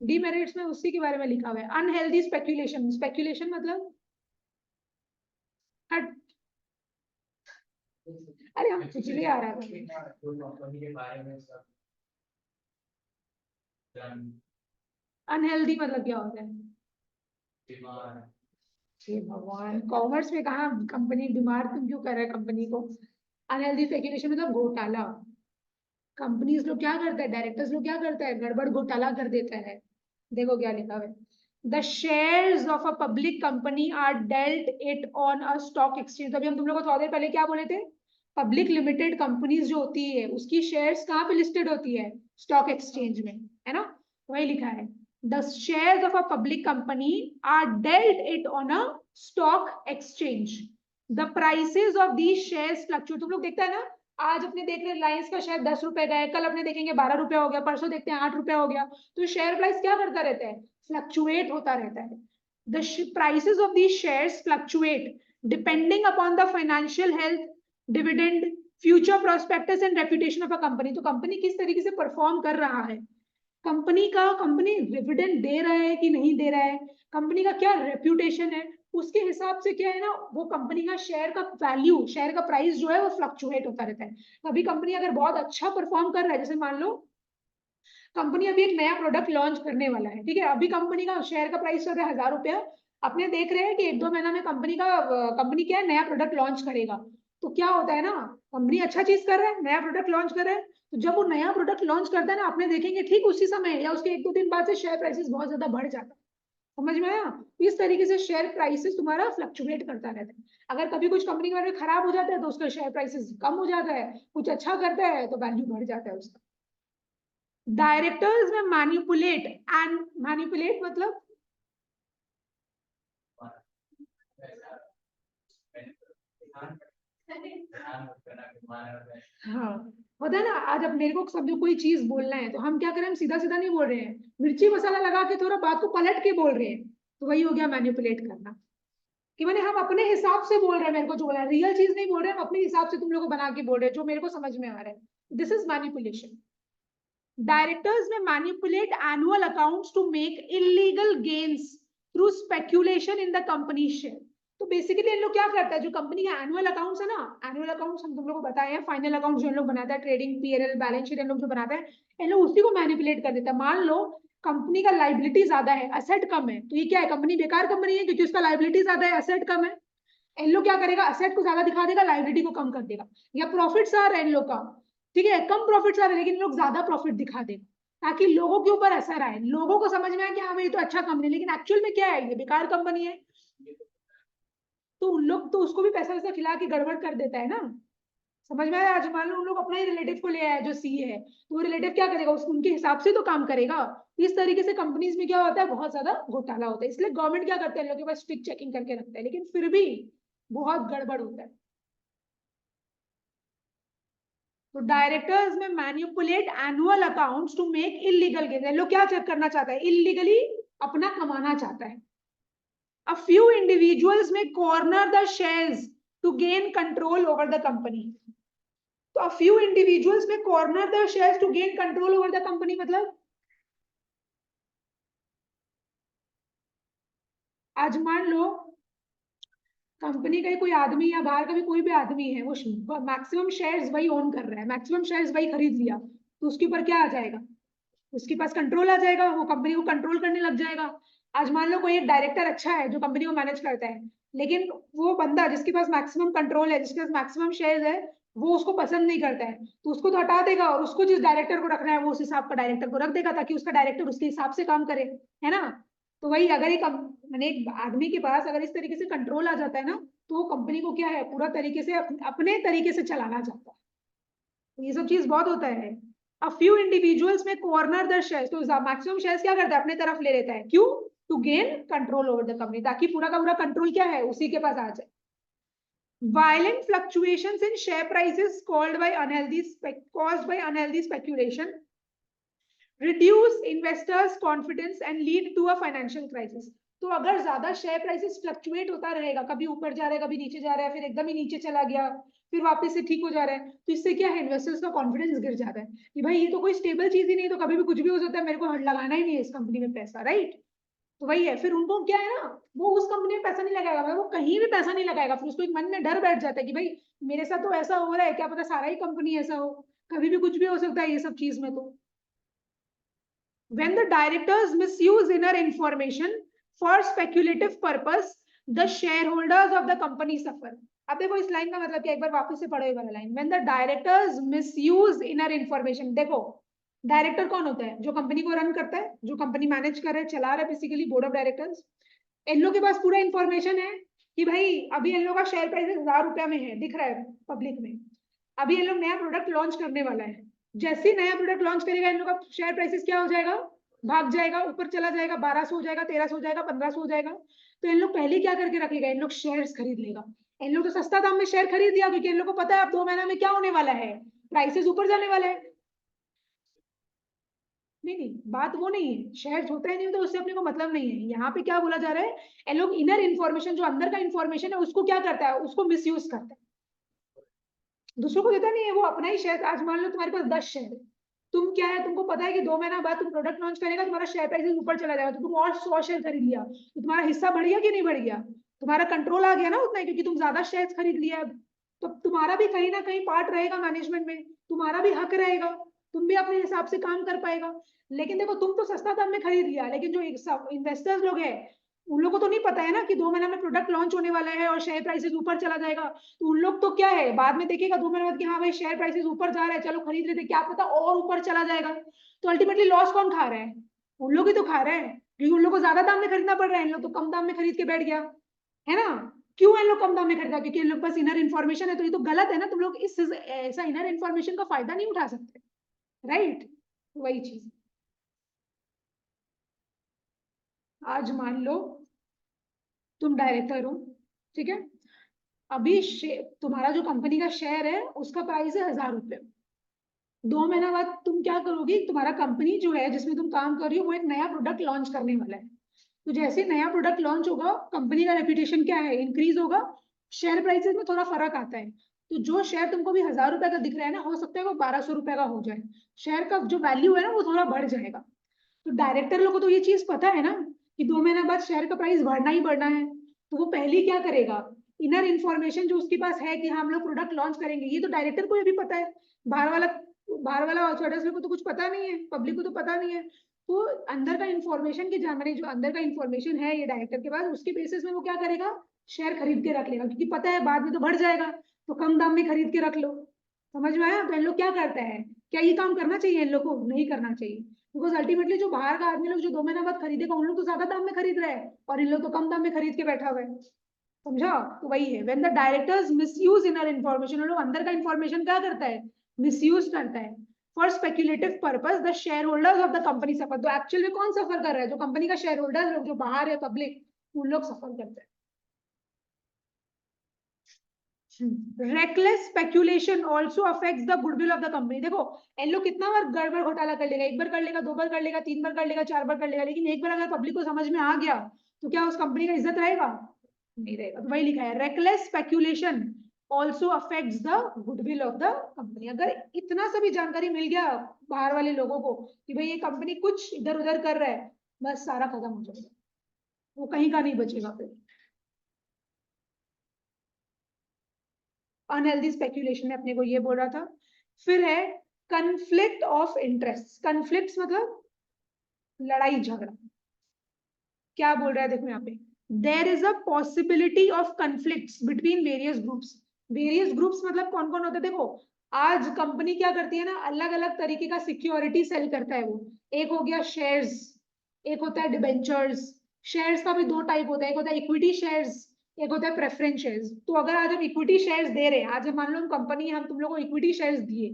डीमेरिट्स में उसी के बारे में लिखा हुआ है, अनहेल्दी स्पेक्यूलेशन। स्पेक्यूलेशन मतलब हट, अरे हम पिछले आ रहा था। अनहेल्दी मतलब क्या होता है? हे भगवान, कॉमर्स में कहा कंपनी बीमार, तुम क्यों कर रहे हैं कंपनी को? अनहेल्दी स्पेक्यूलेशन मतलब घोटाला। कंपनीज लोग क्या करते हैं, डायरेक्टर्स लोग क्या करते हैं, गड़बड़ घोटाला कर देता है। देखो क्या लिखा है, the shares of a public company are dealt it on a stock exchange. अभी हम तुम लोग को थोड़ी देर पहले क्या बोले थे, पब्लिक लिमिटेड कंपनीज जो होती है उसकी शेयर्स कहाँ पे लिस्टेड होती है, स्टॉक एक्सचेंज में, है ना? वही लिखा है, the shares of a public company are dealt it on a stock exchange, the prices of these shares fluctuate. तुम लोग देखता है ना, आज अपने देख रहे रिलायंस का शेयर 10 रुपए का है, कल अपने देखेंगे 12 रुपया हो गया, परसों देखते हैं 8 रुपया हो गया। तो शेयर प्राइस क्या करता रहता है, फ्लक्चुएट होता रहता है। The prices of these shares fluctuate depending upon the financial health, dividend, future prospectus and reputation of a company. तो कंपनी किस तरीके से परफॉर्म कर रहा है, कंपनी डिविडेंड दे रहा है कि नहीं दे रहा है, कंपनी का क्या रेप्यूटेशन है, उसके हिसाब से क्या है ना, वो कंपनी का शेयर का वैल्यू, शेयर का प्राइस जो है वो फ्लक्चुएट होता रहता है। कभी कंपनी अगर बहुत अच्छा परफॉर्म कर रहा है, जैसे मान लो कंपनी अभी एक नया प्रोडक्ट लॉन्च करने वाला है, ठीक है, अभी कंपनी का शेयर का प्राइस चल रहा है 1000 रुपया, अपने देख रहे हैं कि 1-2 महीना में कंपनी क्या है, नया प्रोडक्ट लॉन्च करेगा। तो क्या होता है ना, कंपनी अच्छा चीज कर रहा है, नया प्रोडक्ट लॉन्च कर रहा है, तो जब वो नया प्रोडक्ट लॉन्च करता है ना, आपने देखेंगे ठीक उसी समय या उसके 1-2 दिन बाद से शेयर प्राइसेस बहुत ज्यादा बढ़ जाता है। समझ में आया? इस तरीके से शेयर प्राइसेस तुम्हारा फ्लक्चुएट करता रहता है। अगर कभी कुछ कंपनी के बारे में खराब हो जाता है तो उसका शेयर प्राइसेस कम हो जाता है, कुछ अच्छा करता है तो वैल्यू बढ़ जाता है उसका। डायरेक्टर्स में मैनिपुलेट मतलब हाँ, होता है ना, आज अब मेरे को समझो कोई चीज बोलना है तो हम क्या करें, हम सीधा सीधा नहीं बोल रहे हैं, मिर्ची मसाला लगा के थोड़ा बात को पलट के बोल रहे हैं, तो वही हो गया मैनिपुलेट करना, कि मैंने हम अपने हिसाब से बोल रहे हैं, मेरे को जो बोला रियल चीज नहीं बोल रहे, हम अपने हिसाब से तुम लोग को बना के बोल रहे हैं जो मेरे को समझ में आ रहा है। This is manipulation. Directors may manipulate annual accounts to make illegal gains through speculation in the company share. तो बेसिकली इन लोग क्या करता है, जो कंपनी का एनुअल अकाउंट्स है ना, एनुअल अकाउंट्स हम तुम लोग को बताए हैं, फाइनल अकाउंट्स जो इन लोग बनाता है, trading PNL balance sheet in लोग जो बनाते हैं, इन लोग उसी को मैनिपुलेट कर देता है। मान लो कंपनी का लाइबिलिटी ज्यादा है, एसेट कम है, तो ये क्या है, कंपनी बेकार कंपनी है क्योंकि उसका लाइबिलिटी ज्यादा है, एसेट कम है। इन लोग क्या करेगा, एसेट को ज्यादा दिखा देगा, लाइबिलिटी को कम कर देगा। या प्रॉफिट्स आ रहा है इन लोग का, ठीक है, कम प्रॉफिट्स आ रहे हैं लेकिन लोग ज्यादा प्रॉफिट दिखा देगा ताकि लोगों के ऊपर असर आए, लोगों को समझ में आए कि हाँ भाई ये तो अच्छा कंपनी है, लेकिन एक्चुअल में क्या है, ये बेकार कंपनी है। तो उन लोग तो उसको भी पैसा वैसा खिला के गड़बड़ कर देता है ना। समझ में आया? आज मान लो उन लोग अपना ही रिलेटिव को ले आया जो सीए है, तो वो रिलेटिव क्या करेगा, उसको उनके हिसाब से तो काम करेगा। इस तरीके से कंपनीज में क्या होता है, बहुत ज्यादा घोटाला होता है। इसलिए गवर्नमेंट क्या करते हैं, लोगों के पास स्ट्रिक्ट चेकिंग करके रखता है, लेकिन फिर भी बहुत गड़बड़ होता है। तो directors may manipulate annual accounts to make illegal gain. लोग क्या चेक करना चाहता है, इलीगली अपना कमाना चाहता है। A few individuals may corner the shares to gain control over the company. तो a few individuals may corner the shares to gain control over the company मतलब आज मान लो कंपनी का ही कोई आदमी या बाहर का भी कोई भी आदमी है, वो मैक्सिमम शेयर्स वही ओन कर रहा है, मैक्सिमम शेयर्स वही खरीद लिया, तो उसके ऊपर क्या आ जाएगा, उसके पास कंट्रोल आ जाएगा, वो कंपनी को कंट्रोल करने लग जाएगा। आज मान लो कोई एक डायरेक्टर अच्छा है जो कंपनी को मैनेज करता है, लेकिन वो बंदा जिसके पास मैक्सिमम कंट्रोल है, जिसके पास मैक्सिमम शेयर है, वो उसको पसंद नहीं करता है, तो उसको तो हटा देगा और उसको जिस डायरेक्टर को रखना है वो उस हिसाब का डायरेक्टर को रख देगा, ताकि उसका डायरेक्टर उसके हिसाब से काम करे, है ना। तो वही, अगर एक मैंने एक आदमी के पास अगर इस तरीके से कंट्रोल आ जाता है ना, तो वो कंपनी को क्या है, पूरा तरीके से अपने तरीके से चलाना चाहता है। तो ये सब चीज बहुत होता है। A few individuals may corner the shares, तो मैक्सिमम शेयर्स क्या करता है, अपने तरफ ले लेता है, क्यों, to gain control over the company, ताकि पूरा का पूरा कंट्रोल क्या है, उसी के पास आ जाए। Violent fluctuations in share prices caused by unhealthy speculation reduce investors confidence and lead to a financial crisis। तो अगर ज्यादा शेयर प्राइसेस फ्लक्चुएट होता रहेगा, कभी ऊपर जा रहा है, कभी नीचे जा रहा है, फिर एकदम ही नीचे चला गया, फिर वापस से ठीक हो जा रहा है, तो इससे क्या है, इन्वेस्टर्स का कॉन्फिडेंस गिर जाता है कि भाई ये तो कोई स्टेबल चीज ही नहीं, तो कभी भी कुछ भी हो सकता है, मेरे को लगाना ही नहीं है इस कंपनी में पैसा, राइट। तो वही है, फिर उनको क्या है ना, वो उस कंपनी में पैसा नहीं लगाएगा भाई, वो कहीं भी पैसा नहीं लगाएगा, फिर उसको एक मन में डर बैठ जाता है कि भाई मेरे साथ तो ऐसा हो रहा है, क्या पता सारा ही कंपनी ऐसा हो, कभी भी कुछ भी हो सकता है ये सब चीज में। तो when the directors misuse inner information for speculative purpose, the shareholders of the company suffer। अब देखो इस लाइन का मतलब क्या, एक बार वापस से पढ़ो ये वाला line, when the directors misuse inner information। देखो डायरेक्टर कौन होता है, जो कंपनी को रन करता है, जो कंपनी मैनेज कर रहा है, चला रहा है, बेसिकली बोर्ड ऑफ डायरेक्टर्स। इन लोग के पास पूरा इंफॉर्मेशन है कि भाई अभी इन लोग का शेयर प्राइस 1000 रुपया में है, दिख रहा है पब्लिक में, अभी इन लोग नया प्रोडक्ट लॉन्च करने वाला है, जैसे ही नया प्रोडक्ट लॉन्च करेगा इन लोग का शेयर प्राइसेस क्या हो जाएगा, भाग जाएगा, ऊपर चला जाएगा, 1200 हो जाएगा, 1300 हो जाएगा, 1500 हो जाएगा। तो इन लोग पहले क्या करके रखेगा, इन लोग शेयर्स खरीद लेगा। इन लोग तो सस्ता दाम में शेयर खरीद लिया, क्योंकि इन लोग को पता है अब 2 महीना में क्या होने वाला है, प्राइसेस ऊपर जाने वाला है। नहीं नहीं, बात वो नहीं है, शेयर होता है नहीं तो उससे अपने को मतलब नहीं है। यहाँ पे क्या बोला जा रहा है, ये लोग इनर इन्फॉर्मेशन, जो अंदर का इन्फॉर्मेशन है, उसको क्या करता है, उसको मिसयूज करता है, दूसरों को देता नहीं है, वो अपना ही शेयर। आज मान लो तुम्हारे पास 10 शेयर है, तुम क्या है, तुमको पता है कि 2 महीना बाद तुम प्रोडक्ट लॉन्च करेगा, तुम्हारा शेयर प्राइस ऊपर चला जाएगा, तो तुम और 100 शेयर खरीद लिया, तो तुम्हारा हिस्सा बढ़ गया कि नहीं बढ़ गया, तुम्हारा कंट्रोल आ गया ना उतना ही, क्योंकि तुम ज्यादा शेयर खरीद लिया। तो तुम्हारा भी कहीं ना कहीं पार्ट रहेगा मैनेजमेंट में, तुम्हारा भी हक रहेगा, तुम भी अपने हिसाब से काम कर पाएगा। लेकिन देखो तुम तो सस्ता दाम में खरीद लिया, लेकिन जो इन्वेस्टर्स लोग हैं उन लोगों को तो नहीं पता है ना कि 2 महीना में प्रोडक्ट लॉन्च होने वाला है और शेयर प्राइसेस ऊपर चला जाएगा। तो उन लोग तो क्या है, बाद में देखेगा 2 महीने बाद कि हाँ भाई शेयर प्राइसेस ऊपर जा रहा है, चलो खरीद लेते, क्या पता और ऊपर चला जाएगा। तो अल्टीमेटली लॉस कौन खा रहा है, उन लोग ही तो खा रहे हैं, क्योंकि उन लोग को ज्यादा दाम में खरीदना पड़ रहा है, इन लोग तो कम दाम में खरीद के बैठ गया, है ना। क्यों इन लोग कम दाम में खरीदा, क्योंकि इन लोग पास इनर इन्फॉर्मेशन है। तो ये तो गलत है ना, तुम लोग इस ऐसा इनर इन्फॉर्मेशन का फायदा नहीं उठा सकते, राइट। वही चीज, आज मान लो तुम डायरेक्टर हो, ठीक है, अभी तुम्हारा जो कंपनी का शेयर है उसका प्राइस है 1000 रुपये। 2 महीना बाद तुम क्या करोगी, तुम्हारा कंपनी जो है जिसमें तुम काम कर रही हो वो एक नया प्रोडक्ट लॉन्च करने वाला है। तो जैसे नया प्रोडक्ट लॉन्च होगा, कंपनी का रेपुटेशन क्या है, इंक्रीज होगा, शेयर प्राइसेस में थोड़ा फर्क आता है। तो जो शेयर तुमको भी 1000 रुपए का दिख रहा है ना, हो सकता है वो 1200 रुपए का हो जाए, शेयर का जो वैल्यू है ना वो थोड़ा बढ़ जाएगा। तो डायरेक्टर लोगों को तो ये चीज पता है ना कि 2 महीने बाद शेयर का प्राइस बढ़ना ही बढ़ना है। तो वो पहले ही क्या करेगा, इनर इन्फॉर्मेशन जो उसके पास है कि हाँ हम लोग प्रोडक्ट लॉन्च करेंगे, ये तो डायरेक्टर को भी पता है, बाहर वाला आउटसाइडर्स को तो कुछ पता नहीं है, पब्लिक को तो पता नहीं है। तो अंदर का इन्फॉर्मेशन की जानकारी, जो अंदर का इन्फॉर्मेशन है ये डायरेक्टर के पास, उसके बेसिस में वो क्या करेगा, शेयर खरीद के रख लेगा, क्योंकि पता है बाद में तो बढ़ जाएगा, तो कम दाम में खरीद के रख लो। समझ में आया। तो इन लोग क्या करते हैं, क्या ये काम करना चाहिए, इन लोग को नहीं करना चाहिए, बिकॉज अल्टीमेटली जो बाहर का आदमी लोग जो 2 महीना बाद खरीदेगा, उन लोग तो ज्यादा दाम में खरीद रहे हैं और इन लोग तो कम दाम में खरीद के बैठा हुआ है। समझा। तो वही है, when the directors misuse inner information, लोग अंदर का इन्फॉर्मेशन क्या करता है, मिसयूज करता है, for speculative purpose, the shareholders of the company suffer. तो एक्चुअल में कौन सफर कर रहा है, जो कंपनी का शेयर होल्डर लोग, जो बाहर है पब्लिक, उन लोग सफर करते हैं। Reckless speculation also affects the goodwill of the company. देखो इन लोग कितना बार गड़बड़ घोटाला कर लेगा, एक बार कर लेगा, 2 बार कर लेगा, 3 बार कर लेगा, 4 बार कर लेगा, लेकिन एक बार अगर पब्लिक को समझ में आ गया तो क्या उस कंपनी का इज्जत रहेगा, नहीं रहेगा। तो वही लिखा है, reckless speculation also affects the goodwill of the company. अगर इतना सा भी जानकारी मिल गया बाहर वाले लोगों को कि भाई ये कंपनी कुछ इधर उधर कर रहा है, बस सारा खत्म हो जाएगा, वो कहीं का नहीं बचेगा फिर। अनहेल्दी स्पेक्यूलेशन में अपने को ये बोल रहा था। फिर है कन्फ्लिक्ट ऑफ इंटरेस्ट। कन्फ्लिक्ट मतलब लड़ाई झगड़ा। क्या बोल रहा है देखो यहाँ पे, there is a possibility of conflicts between various groups. Various groups मतलब कौन कौन होते हैं? देखो, आज कंपनी क्या करती है ना, अलग अलग तरीके का सिक्योरिटी सेल करता है वो। एक हो गया शेयर्स, एक होता है डिबेंचर्स। शेयर्स का भी दो टाइप होता है, एक होता है इक्विटी शेयर्स, एक होता है प्रेफरेंस शेयर्स। तो अगर आज हम इक्विटी शेयर्स दे रहे हैं, आज हम मान लो हम कंपनी है, हम तुम लोग को इक्विटी शेयर्स दिए,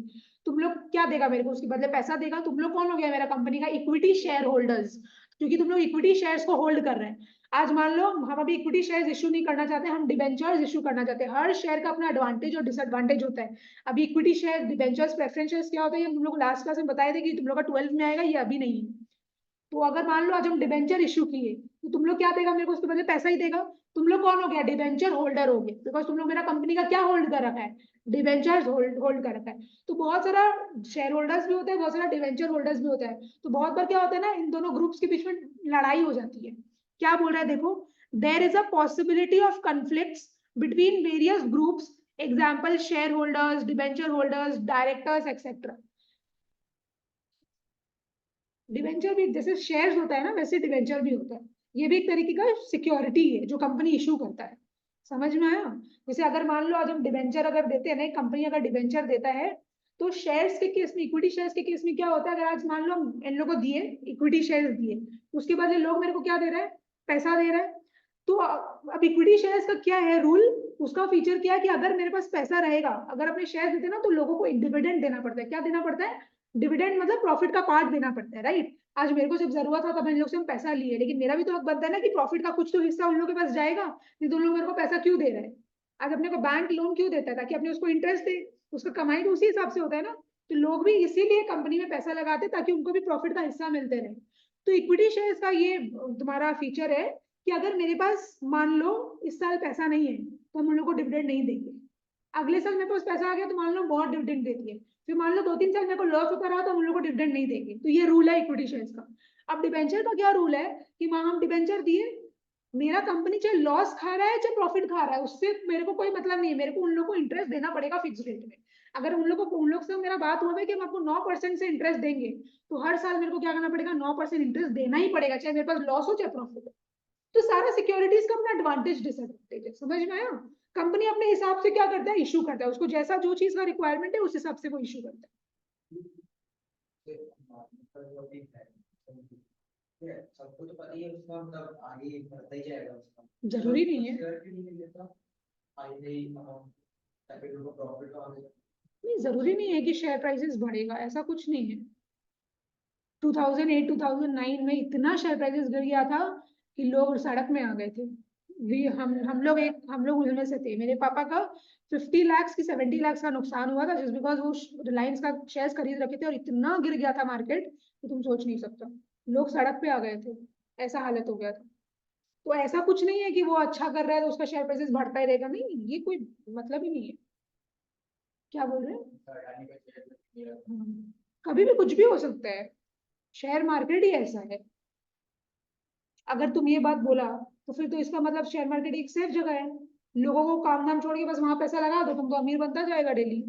तुम लोग क्या देगा मेरे को उसके बदले? पैसा देगा। तुम लोग कौन हो गया मेरा कंपनी का इक्विटी शेयर होल्डर्स, क्योंकि तुम लोग इक्विटी शेयर्स को होल्ड कर रहे हैं। आज मान लो हम अभी इक्विटी शेयर्स इशू नहीं करना चाहते, हम डिबेंचर्स इशू करना चाहते हैं। हर शेयर का अपना एडवांटेज और डिसएडवांटेज होता है। अभी equity share, debentures, preference shares क्या होता है, ये तुम लोग लास्ट क्लास में बताए थे कि तुम लोग का 12 में आएगा, ये अभी नहीं है। तो अगर मान लो आज हम डिबेंचर इशू किए, तो तुम लोग क्या देगा मेरे को? उसके बदले पैसा ही देगा। तुम लोग कौन हो गया? डिबेंचर होल्डर हो गए, बिकॉज तुम लोग मेरा कंपनी का क्या होल्ड कर रखा है? डिबेंचर्स होल्ड कर रखा है। तो बहुत सारा शेयर होल्डर्स भी होता है, बहुत सारा डिबेंचर होल्डर्स भी होता है। तो बहुत बार क्या होता है ना, इन दोनों ग्रुप्स के बीच में लड़ाई हो जाती है। क्या बोल रहा है देखो, there is a possibility of conflicts between various groups, example share holders, debenture holders, directors etcetera. Debenture भी जैसे शेयर्स होता है ना, वैसे डिवेंचर भी होता है। ये भी एक तरीके का सिक्योरिटी है जो कंपनी इशू करता है। समझ में आया? जैसे अगर मान लो आज हम डिवेंचर अगर देते हैं ना, कंपनी अगर डिवेंचर देता है, तो शेयर्स के केस में, इक्विटी शेयर्स के केस में क्या होता है, अगर आज मान लो हम इन लोगों को दिए, इक्विटी शेयर्स दिए, उसके बाद ये लोग मेरे को क्या दे रहे हैं? पैसा दे रहे हैं। तो अब इक्विटी शेयर्स का क्या है रूल? उसका फीचर क्या है कि अगर मेरे पास पैसा रहेगा, अगर अपने शेयर देते ना, तो लोगों को एक डिविडेंड देना पड़ता है। क्या देना पड़ता है? डिविडेंड मतलब प्रॉफिट का पार्ट देना पड़ता है, राइट? आज मेरे को जब जरूरत था तब इन लोग से हम पैसा लिए, लेकिन मेरा भी तो हक बनता है ना कि प्रॉफिट का कुछ तो हिस्सा उन लोगों के पास जाएगा। नहीं तो उन लोग मेरे को पैसा क्यों दे रहे हैं? आज अपने को बैंक लोन क्यों देता है? ताकि अपने उसको इंटरेस्ट दे। उसका कमाई तो उसी हिसाब से होता है ना। तो लोग भी इसीलिए कंपनी में पैसा लगाते हैं, ताकि उनको भी प्रॉफिट का हिस्सा मिलते रहे। तो इक्विटी शेयर्स का ये तुम्हारा फीचर है कि अगर मेरे पास मान लो इस साल पैसा नहीं है, तो हम उन लोग को डिविडेंड नहीं देंगे। अगले साल मेरे पास पैसा आ गया, तो मान लो बहुत डिविडेंड देती है। फिर मान लो 2-3 साल मेरे को लॉस होता रहा, तो हम लोग को डिविडेंड नहीं देंगे। तो ये रूल है इक्विटी शेयर्स का। अब डिबेंचर का क्या रूल है कि वहां हम डिबेंचर दिए, मेरा कंपनी चाहे लॉस खा रहा है चाहे प्रॉफिट खा रहा है, उससे मेरे को कोई मतलब नहीं है। मेरे को उन लोग को इंटरेस्ट देना पड़ेगा फिक्स रेट में। अगर उन लोग से मेरा बात हुआ है कि हम आपको 9% से इंटरेस्ट देंगे, तो हर साल मेरे को क्या करना पड़ेगा? 9% इंटरेस्ट देना ही पड़ेगा, चाहे मेरे पास लॉस हो चाहे प्रॉफिट हो। तो सारा सिक्योरिटीज का अपना एडवांटेज डिसएडवांटेज है। समझ में आया? कंपनी अपने हिसाब से क्या करता है? इशू करता है। उसको जैसा जो चीज का रिक्वायरमेंट है उस हिसाब से वो इशू करता सबको तो पता ही है उसका, मतलब आगे बढ़ता ही जाएगा उसका। है। जरूरी नहीं है। नहीं, जरूरी नहीं है कि शेयर प्राइसेस बढ़ेगा, ऐसा कुछ नहीं है। 2008-2009 में इतना शेयर प्राइसेस गिर गया था कि लोग सड़क में आ गए थे। हम लोग उनमें से थे। मेरे पापा का 50 लाख की 70 लाख का नुकसान हुआ था, जस्ट बिकॉज वो रिलायंस का शेयर्स खरीद रखे थे, और इतना गिर गया था मार्केट कि तुम सोच नहीं सकता। लोग सड़क पे आ गए थे, ऐसा हालत हो गया था। तो ऐसा कुछ नहीं है कि वो अच्छा कर रहा है तो उसका शेयर प्राइसेस बढ़ता ही रहेगा। नहीं, ये कोई मतलब ही नहीं है। क्या बोल रहे हैं? कभी भी कुछ भी हो सकता है। शेयर मार्केट ही ऐसा है। अगर तुम ये बात बोला, तो फिर तो इसका मतलब शेयर मार्केट एक सेफ जगह है। लोगों को काम धाम छोड़ के बस वहां पैसा लगा दो, तुम तो अमीर बनता जाएगा डेली।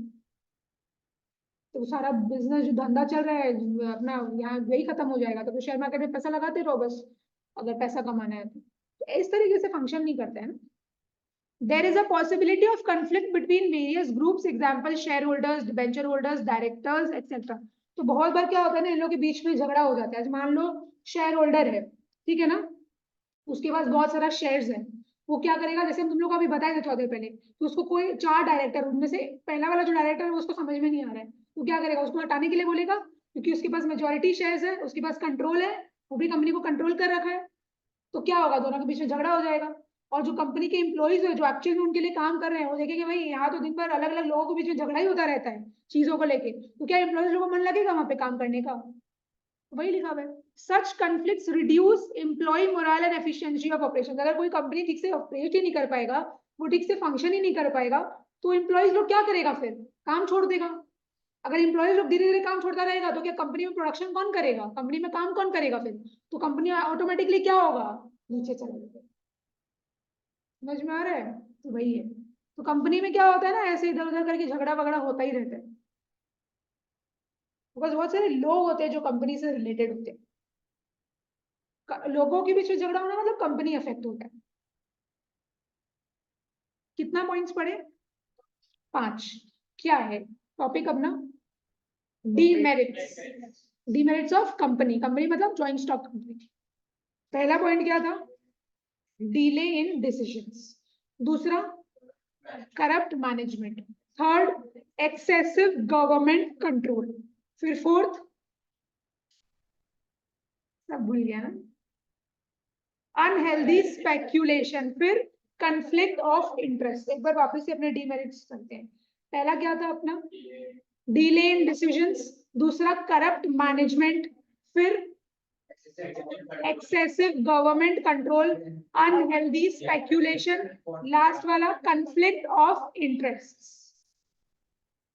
तो सारा बिजनेस जो धंधा चल रहा है अपना, यहाँ यही खत्म हो जाएगा। तो शेयर मार्केट में पैसा लगाते रहो बस, अगर पैसा कमाना है तो इस तरीके से फंक्शन नहीं करता है ना। There is a possibility of conflict between various groups, example shareholders, debenture holders, directors, etc. तो बहुत बार क्या होता है ना, इन लोगों के बीच में झगड़ा हो जाता है। आज मान लो शेयर होल्डर है, ठीक है ना, उसके पास बहुत सारा शेयर्स है। वो क्या करेगा, जैसे हम तुम लोग को अभी बताए थे थोड़ी देर पहले, तो उसको कोई 4 डायरेक्टर, उनमें से पहला वाला जो डायरेक्टर है वो उसको समझ में नहीं आ रहा है, तो क्या करेगा? उसको हटाने के लिए बोलेगा, क्योंकि उसके पास मेजोरिटी शेयर्स है, उसके पास कंट्रोल है, वो भी कंपनी को कंट्रोल कर रखा है। तो क्या होगा? दोनों के बीच में झगड़ा हो जाएगा। और जो कंपनी के एम्प्लॉइज है, जो एक्चुअल में उनके लिए काम कर रहे हैं, वो देखेंगे भाई यहाँ तो दिन भर अलग अलग लोगों के बीच में झगड़ा ही होता रहता है चीजों को लेके, तो क्या एम्प्लॉइज लोगों को मन लगेगा वहां पे काम करने का? वही लिखा हुआ है, such conflicts reduce employ moral and efficiency of operation. अगर कोई कंपनी ठीक से ऑपरेट ही नहीं कर पाएगा, वो ठीक से फंक्शन ही नहीं कर पाएगा, तो एम्प्लॉइज लोग क्या करेगा? फिर काम छोड़ देगा। अगर एम्प्लॉइज लोग धीरे धीरे काम छोड़ता रहेगा, तो क्या कंपनी में प्रोडक्शन कौन करेगा? कंपनी में काम कौन करेगा फिर? तो कंपनी ऑटोमेटिकली क्या होगा? नीचे चला जाएगा। समझ में आ रहा है? तो वही है। तो कंपनी में क्या होता है ना, ऐसे इधर उधर करके झगड़ा वगड़ा होता ही रहता है, बिकॉज बहुत सारे लोग होते हैं जो कंपनी से रिलेटेड होते हैं। लोगों के बीच में झगड़ा होना मतलब कंपनी अफेक्ट होता है। कितना पॉइंट्स पढ़े? 5। क्या है टॉपिक अपना? Demerits. Demerits of company. Company मतलब जॉइंट स्टॉक कंपनी। पहला पॉइंट क्या था? Delay in decisions. दूसरा corrupt management. Third excessive government control. फिर फोर्थ, सब भूल गया ना, अनहेल्दी स्पेक्यूलेशन। फिर कंफ्लिक्ट ऑफ इंटरेस्ट। एक बार वापस से अपने डीमेरिट्स करते हैं। पहला क्या था अपना? Delay in decisions. दूसरा करप्ट मैनेजमेंट। फिर excessive government control, unhealthy speculation, last वाला कंफ्लिक्ट ऑफ इंटरेस्ट।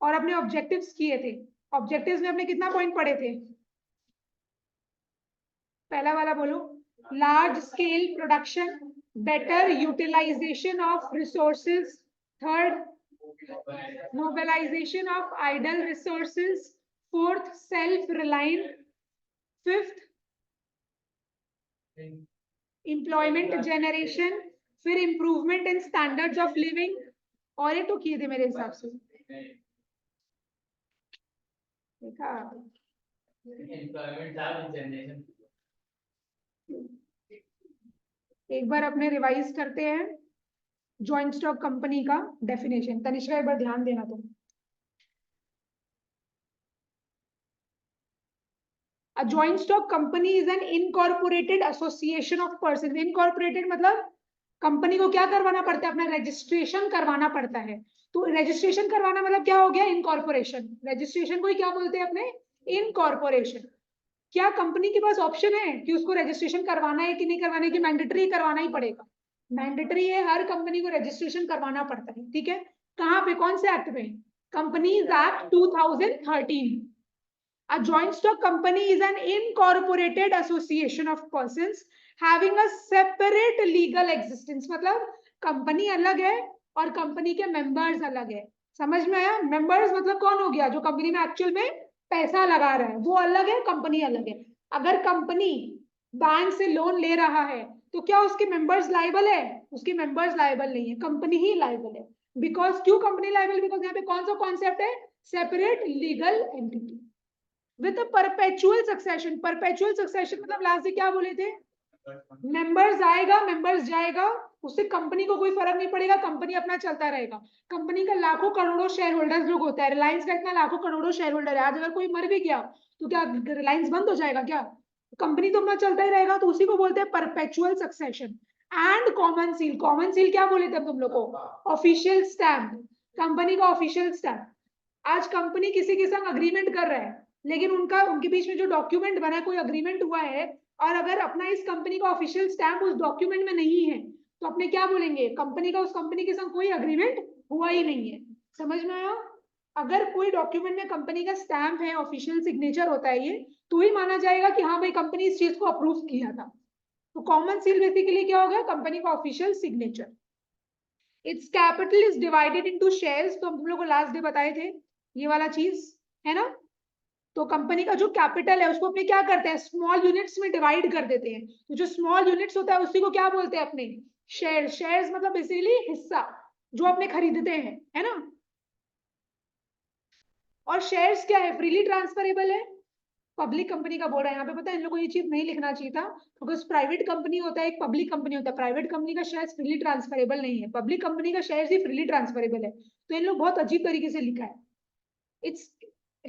और अपने ऑब्जेक्टिव्स किए थे। ऑब्जेक्टिव्स में अपने कितना पॉइंट पढ़े थे? पहला वाला बोलो। Large scale production, better utilization of resources. Third mobilization of idle resources. Fourth, self-reliant. Fifth, employment generation. फिर improvement in standards of living. और एक तो किए थे मेरे हिसाब से, देखा? एक बार अपने रिवाइज करते हैं जॉइंट स्टॉक कंपनी का डेफिनेशन। तनिष्का एक बार ध्यान देना तुम। A joint stock company is an incorporated association of persons. Incorporated मतलब कंपनी को क्या करवाना पड़ता है? अपना रजिस्ट्रेशन करवाना पड़ता है। तो रजिस्ट्रेशन करवाना मतलब क्या हो गया? इनकॉर्पोरेशन। रजिस्ट्रेशन को ही क्या बोलते हैं अपने? इनकॉर्पोरेशन। क्या कंपनी के पास ऑप्शन है कि उसको रजिस्ट्रेशन करवाना है कि नहीं करवाना है, कि मैंडेटरी करवाना ही पड़ेगा? मैंडेटरी है, हर कंपनी को रजिस्ट्रेशन करवाना पड़ता है। ठीक है, कहाँ पे? कौन से एक्ट में? Companies act 2013। A joint stock company is an incorporated association of persons having a separate legal existence. मतलब कंपनी अलग है और कंपनी के मेंबर्स अलग है। समझ में आया? मेंबर्स मतलब कौन हो गया? जो कंपनी में एक्चुअल में पैसा लगा रहा है, वो अलग है, कंपनी अलग है। अगर कंपनी बैंक से लोन ले रहा है तो क्या उसके मेंबर्स लायबल है? उसके मेंबर्स लायबल नहीं है, कंपनी ही लायबल है। बिकॉज क्यों कंपनी लायबल? बिकॉज यहाँ पे कौन सा कॉन्सेप्ट है? Separate legal entity with a perpetual succession. Perpetual succession मतलब लास्ट से क्या बोले थे? मेंबर्स आएगा, मेंबर्स जाएगा, उससे कंपनी को कोई फर्क नहीं पड़ेगा, कंपनी अपना चलता रहेगा। कंपनी का लाखों करोड़ों शेयर होल्डर्स लोग होता है। रिलायंस का इतना लाखों करोड़ों शेयर होल्डर है। आज अगर कोई मर भी गया तो क्या रिलायंस बंद हो जाएगा? क्या कंपनी तो अपना चलता ही रहेगा। तो उसी को बोलते हैं perpetual succession. And common seal. Common seal क्या बोले थे तुम लोग को? ऑफिशियल स्टैम्प, कंपनी का ऑफिशियल स्टैम्प। आज कंपनी किसी के संग अग्रीमेंट कर रहा है, लेकिन उनके बीच में जो डॉक्यूमेंट बना है, कोई अग्रीमेंट हुआ है, और अगर अपना इस कंपनी का ऑफिशियल स्टैम्प उस डॉक्यूमेंट में नहीं है तो अपने क्या बोलेंगे? कंपनी का उस कंपनी के संग कोई अग्रीमेंट हुआ ही नहीं है। समझ में आया? अगर कोई डॉक्यूमेंट में कंपनी का स्टैम्प है, ऑफिशियल सिग्नेचर होता है ये, तो ही माना जाएगा कि हाँ भाई कंपनी इस चीज को अप्रूव किया था। तो कॉमन सील बेसिकली क्या हो गया? कंपनी का official signature. It's capital is divided into shares. तो हम लोग को लास्ट डे बताए थे ये वाला चीज, है ना? तो कंपनी का जो कैपिटल है उसको अपने क्या करते हैं? स्मॉल यूनिट्स में डिवाइड कर देते हैं। तो जो स्मॉल यूनिट्स होता है उसी को क्या बोलते हैं अपने? शेयर। शेयर्स मतलब बेसिकली हिस्सा जो अपने खरीदते हैं, है ना? और शेयर्स क्या है? फ्रीली ट्रांसफरेबल है। पब्लिक कंपनी का बोल रहा है यहाँ पे। पता है इन लोगों को ये चीज नहीं लिखना चाहिए था, बिकॉज प्राइवेट कंपनी होता है, एक पब्लिक कंपनी होता है। प्राइवेट कंपनी का शेयर फ्रीली ट्रांसफरेबल नहीं है, पब्लिक कंपनी का शेयर ही फ्रीली ट्रांसफरेबल है। तो इन लोग बहुत अजीब तरीके से लिखा है। Its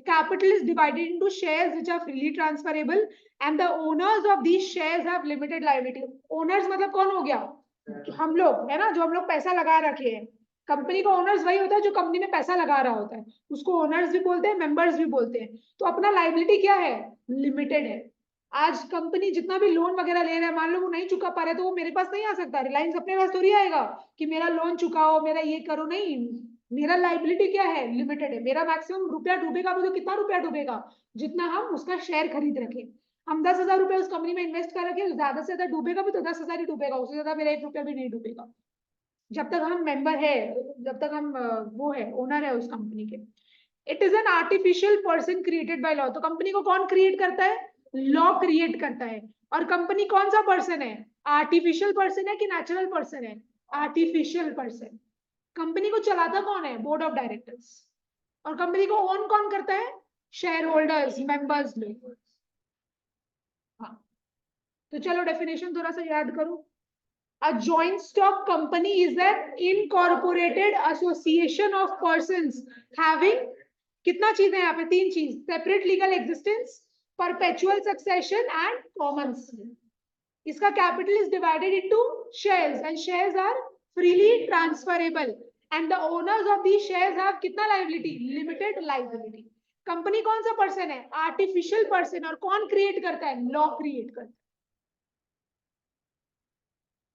capital is divided into shares which are freely transferable and the owners of these shares have limited liability. Owners मतलब कौन हो गया? हम लोग, है ना? जो हम लोग पैसा लगा रखे हैं। कंपनी का ओनर्स वही होता है जो कंपनी में पैसा लगा रहा होता है, उसको ओनर्स भी बोलते हैं, मेंबर्स भी बोलते हैं। तो अपना लाइबिलिटी क्या है? लिमिटेड है। आज कंपनी जितना भी लोन वगैरह ले रहा है, मान लो वो नहीं चुका पा रहा है, तो वो मेरे पास नहीं आ सकता। रिलायंस अपने पास थोड़ी आएगा कि मेरा लोन चुकाओ, मेरा ये करो। नहीं, मेरा लाइबिलिटी क्या है? लिमिटेड है। मेरा मैक्सिमम रुपया डूबेगा तो कितना रुपया डूबेगा? जितना हम उसका शेयर खरीद रखे। हम 10,000 रुपए उस कंपनी में इन्वेस्ट कर रखे, ज्यादा से ज्यादा डूबेगा भी तो 10,000 ही डूबेगा, उससे ज्यादा मेरा 1 रुपया भी नहीं डूबेगा। जब तक हम मेंबर है, जब तक हम वो है, ओनर है उस कंपनी के। It is an artificial person created by law. तो कंपनी को कौन क्रिएट करता है? लॉ क्रिएट करता है। और कंपनी कौन सा पर्सन है? आर्टिफिशियल पर्सन है कि नेचुरल पर्सन है? Artificial person. कंपनी को चलाता कौन है? Board of directors. और कंपनी को ओन कौन करता है? शेयर होल्डर्स, मेंबर्स लोग। हाँ, तो चलो डेफिनेशन थोड़ा सा याद करो। A joint stock company is an incorporated association of persons having कितना चीज है यहाँ पे? 3 चीज: separate legal existence, perpetual succession and common seal. इसका capital is divided into shares and shares are freely transferable and the owners of the shares have कितना liability? Limited liability. Company कौन सा पर्सन है? Artificial person. और कौन create करता है? Law create करता है।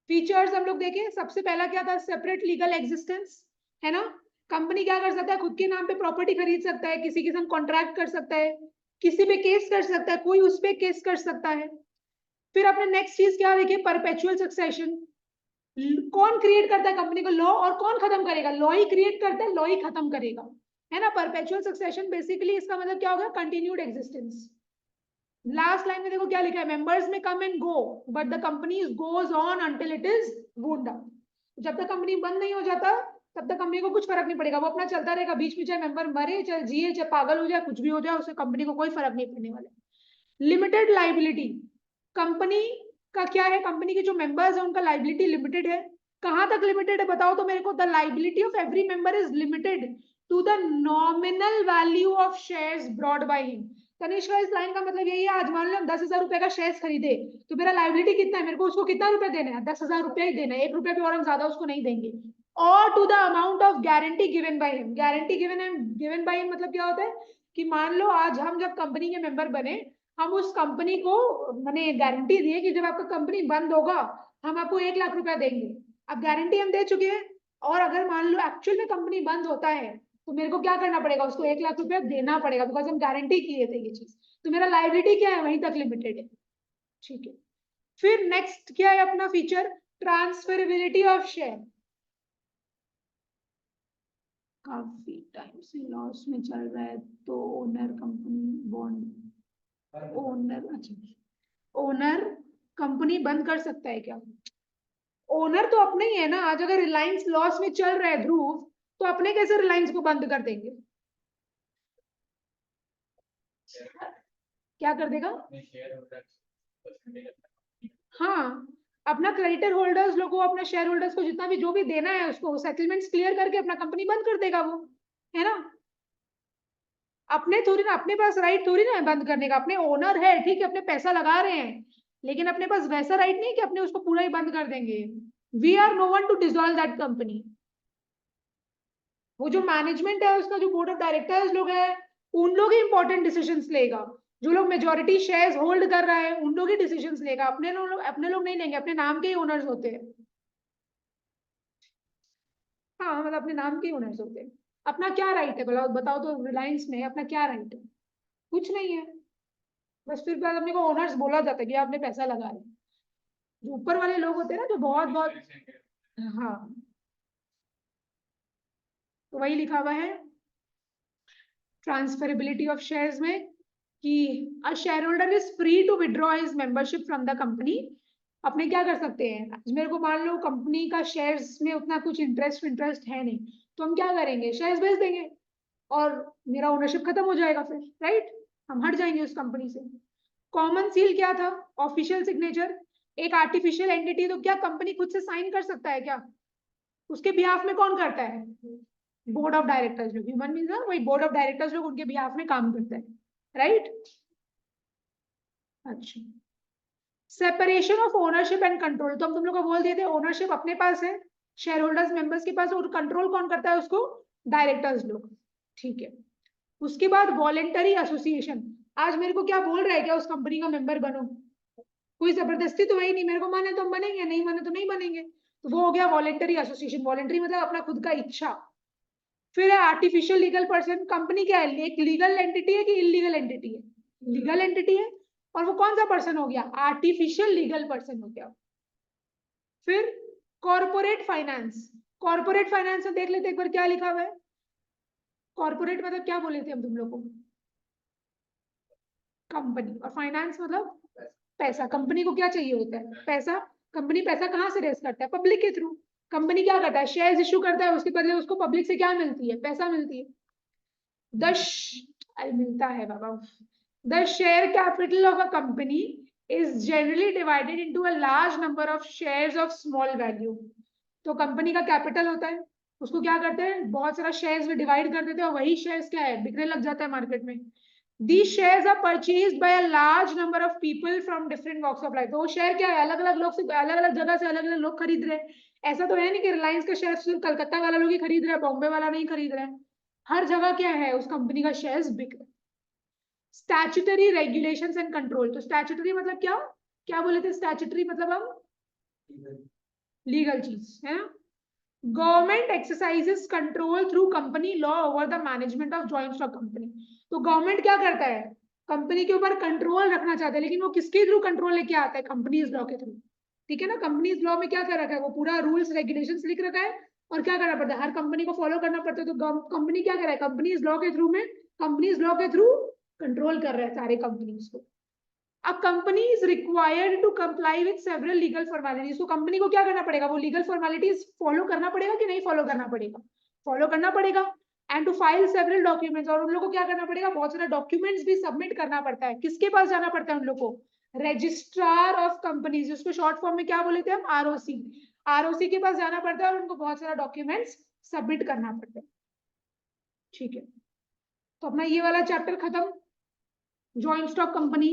फीचर्स हम लोग देखें, सबसे पहला क्या था? सेपरेट लीगल एग्जिस्टेंस, है ना। कंपनी क्या कर सकता है? खुद के नाम पे प्रॉपर्टी खरीद सकता है, किसी के संग कॉन्ट्रैक्ट कर सकता है, किसी पे केस कर सकता है, कोई उस पे केस कर सकता है। फिर अपने नेक्स्ट चीज क्या देखिए? Perpetual succession. कौन क्रिएट करता है कंपनी को? लॉ। और कौन खत्म करेगा? लॉ ही क्रिएट करता है, लॉ ही खत्म करेगा, है ना। परपेचुअल सक्सेशन बेसिकली इसका मतलब क्या होगा? Continued existence. लास्ट लाइन में देखो क्या लिखा है? मेंबर्स में come and go but the company goes on until it is wound up. जब तक कंपनी बंद नहीं हो जाता तब तक कंपनी को कुछ फर्क नहीं पड़ेगा, वो अपना चलता रहेगा। बीच में चाहे मेंबर मरे, चाहे जिए, चाहे पागल हो जाए, कुछ भी हो जाए, उससे कंपनी को कोई फर्क नहीं पड़ने वाला। Limited liability. कंपनी का क्या है? कंपनी के जो मेंबर्स है उनका लाइबिलिटी लिमिटेड है। कहां तक लिमिटेड है बताओ तो मेरे को? The liability of every member is limited to the nominal value of shares brought by him. Tanishka, इस लाइन का मतलब यही है, आज मान लो हम 10,000 रुपए का शेयर्स खरीदे तो मेरा लाइबिलिटी कितना है? मेरे को उसको कितना रुपए देना है? 10,000 रुपए ही देना है, 1 रुपए भी और हम ज्यादा उसको नहीं देंगे। और to the amount of guarantee given by him. Guarantee given by him मतलब क्या होता है कि मान लो आज हम जब कंपनी के मेंबर बने, हम उस कंपनी को मैंने गारंटी दी है कि जब आपका कंपनी बंद होगा हम आपको 1 लाख रुपया देंगे। अब गारंटी हम दे चुके हैं, और अगर मान लो एक्चुअल में कंपनी बंद होता है तो मेरे को क्या करना पड़ेगा? उसको 1 लाख रुपया देना पड़ेगा, बिकॉज हम गारंटी किए थे ये चीज। तो मेरा लायबिलिटी क्या है? वहीं तक लिमिटेड है, ठीक है। फिर नेक्स्ट क्या है अपना फीचर? Transferability of share. काफी टाइम से लॉस में चल रहा है तो ओनर कंपनी बॉन्ड ओनर, अच्छा, ओनर कंपनी बंद कर सकता है क्या? ओनर तो अपने ही है ना। आज अगर रिलायंस लॉस में चल रहा है ध्रुव, तो अपने कैसे रिलायंस को बंद कर देंगे? क्या कर देगा? हाँ, अपना क्रेडिटर होल्डर्स लोगों को, अपने शेयर होल्डर्स को जितना भी जो भी देना है उसको सेटलमेंट्स क्लियर करके अपना कंपनी बंद कर देगा वो, है ना। अपने थोड़ी ना, अपने पास राइट थोड़ी ना है बंद करने का। अपने ओनर है, ठीक है, अपने पैसा लगा रहे हैं, लेकिन अपने पास वैसा राइट नहीं है कि अपने उसको पूरा ही बंद कर देंगे। We are no one to dissolve that company. वो जो मैनेजमेंट है उसका, जो बोर्ड ऑफ डायरेक्टर्स लोग हैं, उन लोग ही इंपॉर्टेंट डिसीजंस लेगा। जो लोग मेजोरिटी शेयर्स होल्ड कर रहा है उन लोग ही डिसीजंस लेगा। अपने लोग नहीं लेंगे, अपने नाम के ही ओनर्स होते हैं। हाँ, मतलब अपने नाम के ही ओनर्स होते हैं। अपना क्या राइट है बताओ, बताओ तो, रिलायंस में अपना क्या राइट है? कुछ नहीं है। बस फिर बाद अपने को ओनर्स बोला जाता है कि आपने पैसा लगा है। जो ऊपर वाले लोग होते हैं ना, जो बहुत बहुत, हाँ, तो वही लिखा हुआ है ट्रांसफरेबिलिटी ऑफ शेयर्स में कि a share holder is free to withdraw his membership from the company. अपने क्या कर सकते हैं? मेरे को मान लो कंपनी का शेयर्स में उतना कुछ इंटरेस्ट है नहीं, तो हम क्या करेंगे? शेयर्स बेच देंगे और मेरा ओनरशिप खत्म हो जाएगा फिर, राइट। हम हट जाएंगे उस कंपनी से। कॉमन सील क्या था? Official signature. एक आर्टिफिशियल एंटिटी, तो क्या कंपनी खुद से साइन कर सकता है क्या? उसके बिहाफ में कौन करता है? बोर्ड ऑफ डायरेक्टर्स लोग। ह्यूमन मीन्स ना, वही बोर्ड ऑफ डायरेक्टर्स लोग उनके बिहाफ में काम करते हैं, राइट। अच्छा, separation of ownership and control. तो हम तुम लोग को बोल दिए थे ओनरशिप अपने पास है, शेयर होल्डर्स मेंबर्स के पास, और कंट्रोल कौन करता है उसको? डायरेक्टर्स लोग, ठीक है। उसके बाद वॉलेंटरी एसोसिएशन। आज मेरे को क्या बोल रहा है क्या उस कंपनी का मेंबर बनो? कोई जबरदस्ती तो है ही नहीं। मेरे को माने तो हम बनेंगे, नहीं माने तो नहीं बनेंगे। तो वो हो गया वॉलेंटरी एसोसिएशन। वॉलेंटरी मतलब अपना खुद का इच्छा। फिर है आर्टिफिशियल लीगल पर्सन। कंपनी क्या है? एक लीगल एंटिटी है कि इलीगल एंटिटी है? लीगल एंटिटी है। और वो कौन सा पर्सन हो गया? आर्टिफिशियल लीगल पर्सन हो गया। फिर कॉर्पोरेट फाइनेंस। कॉर्पोरेट फाइनेंस में देख लेते एक बार क्या लिखा हुआ है। कॉर्पोरेट मतलब क्या बोले थे हम तुम लोग को? कंपनी। और फाइनेंस मतलब पैसा। कंपनी को क्या चाहिए होता है? पैसा। कंपनी पैसा कहाँ से रेस करता है? पब्लिक के थ्रू। कंपनी क्या करता है, शेयर्स इशू करता है, उसके बदले उसको पब्लिक से क्या मिलती है, पैसा मिलती है। अरे मिलता है बाबा। The share capital of a company is generally divided into a large number of shares of small value. तो कंपनी का कैपिटल होता है, उसको क्या करते हैं, बहुत सारा शेयर्स में डिवाइड कर देते हैं, और वही शेयर्स क्या है, बिकने लग जाता है मार्केट में। These shares are purchased by a large number of people from different walks of life। तो वो शेयर क्या है, अलग अलग लोग से, अलग अलग जगह से अलग अलग लोग खरीद रहे हैं। ऐसा तो है नहीं कि रिलायंस का शेयर सिर्फ कलकत्ता वाला लोग ही खरीद रहे हैं, बॉम्बे वाला नहीं खरीद रहे हैं। हर जगह क्या है, उस कंपनी का शेयर्स बिक रहे हैं। Statutory regulations and control. तो स्टैट्यूटरी मतलब क्या, क्या बोले थे, स्टैट्यूटरी मतलब हम लीगल चीज है ना। Government exercises control through company law over the management of joint stock company. तो गवर्नमेंट क्या करता है, कंपनी के ऊपर कंट्रोल रखना चाहता है, लेकिन वो किसके थ्रू कंट्रोल लेके आता है, कंपनीज लॉ के थ्रू। ठीक है ना, कंपनीज लॉ में क्या कर रखा है, वो पूरा रूल्स रेगुलेशंस लिख रखा है, और क्या करना पड़ता है, हर कंपनी को फॉलो करना पड़ता है। तो कंपनी क्या कर रहा है, कंपनीज लॉ के थ्रू में, कंपनीज लॉ के थ्रू कंट्रोल कर रहा है सारे कंपनीज को। A company is required to comply with several legal formalities। तो कंपनी को क्या करना पड़ेगा, वो लीगल फॉर्मेलिटीज फॉलो करना पड़ेगा कि नहीं फॉलो करना पड़ेगा, फॉलो करना पड़ेगा। And to file several documents, और उन लोगों को क्या करना पड़ेगा, बहुत सारा डॉक्यूमेंट्स भी सबमिट करना पड़ता है। किसके पास जाना पड़ता है उन लोगों को, रजिस्ट्रार ऑफ कंपनीज, जिसको शॉर्ट फॉर्म में क्या बोले थे हम, आरओसी। आरओसी के पास जाना पड़ता है और उनको बहुत सारा डॉक्यूमेंट्स सबमिट करना पड़ता है। ठीक है, तो अपना ये वाला चैप्टर खत्म, जॉइंट स्टॉक कंपनी।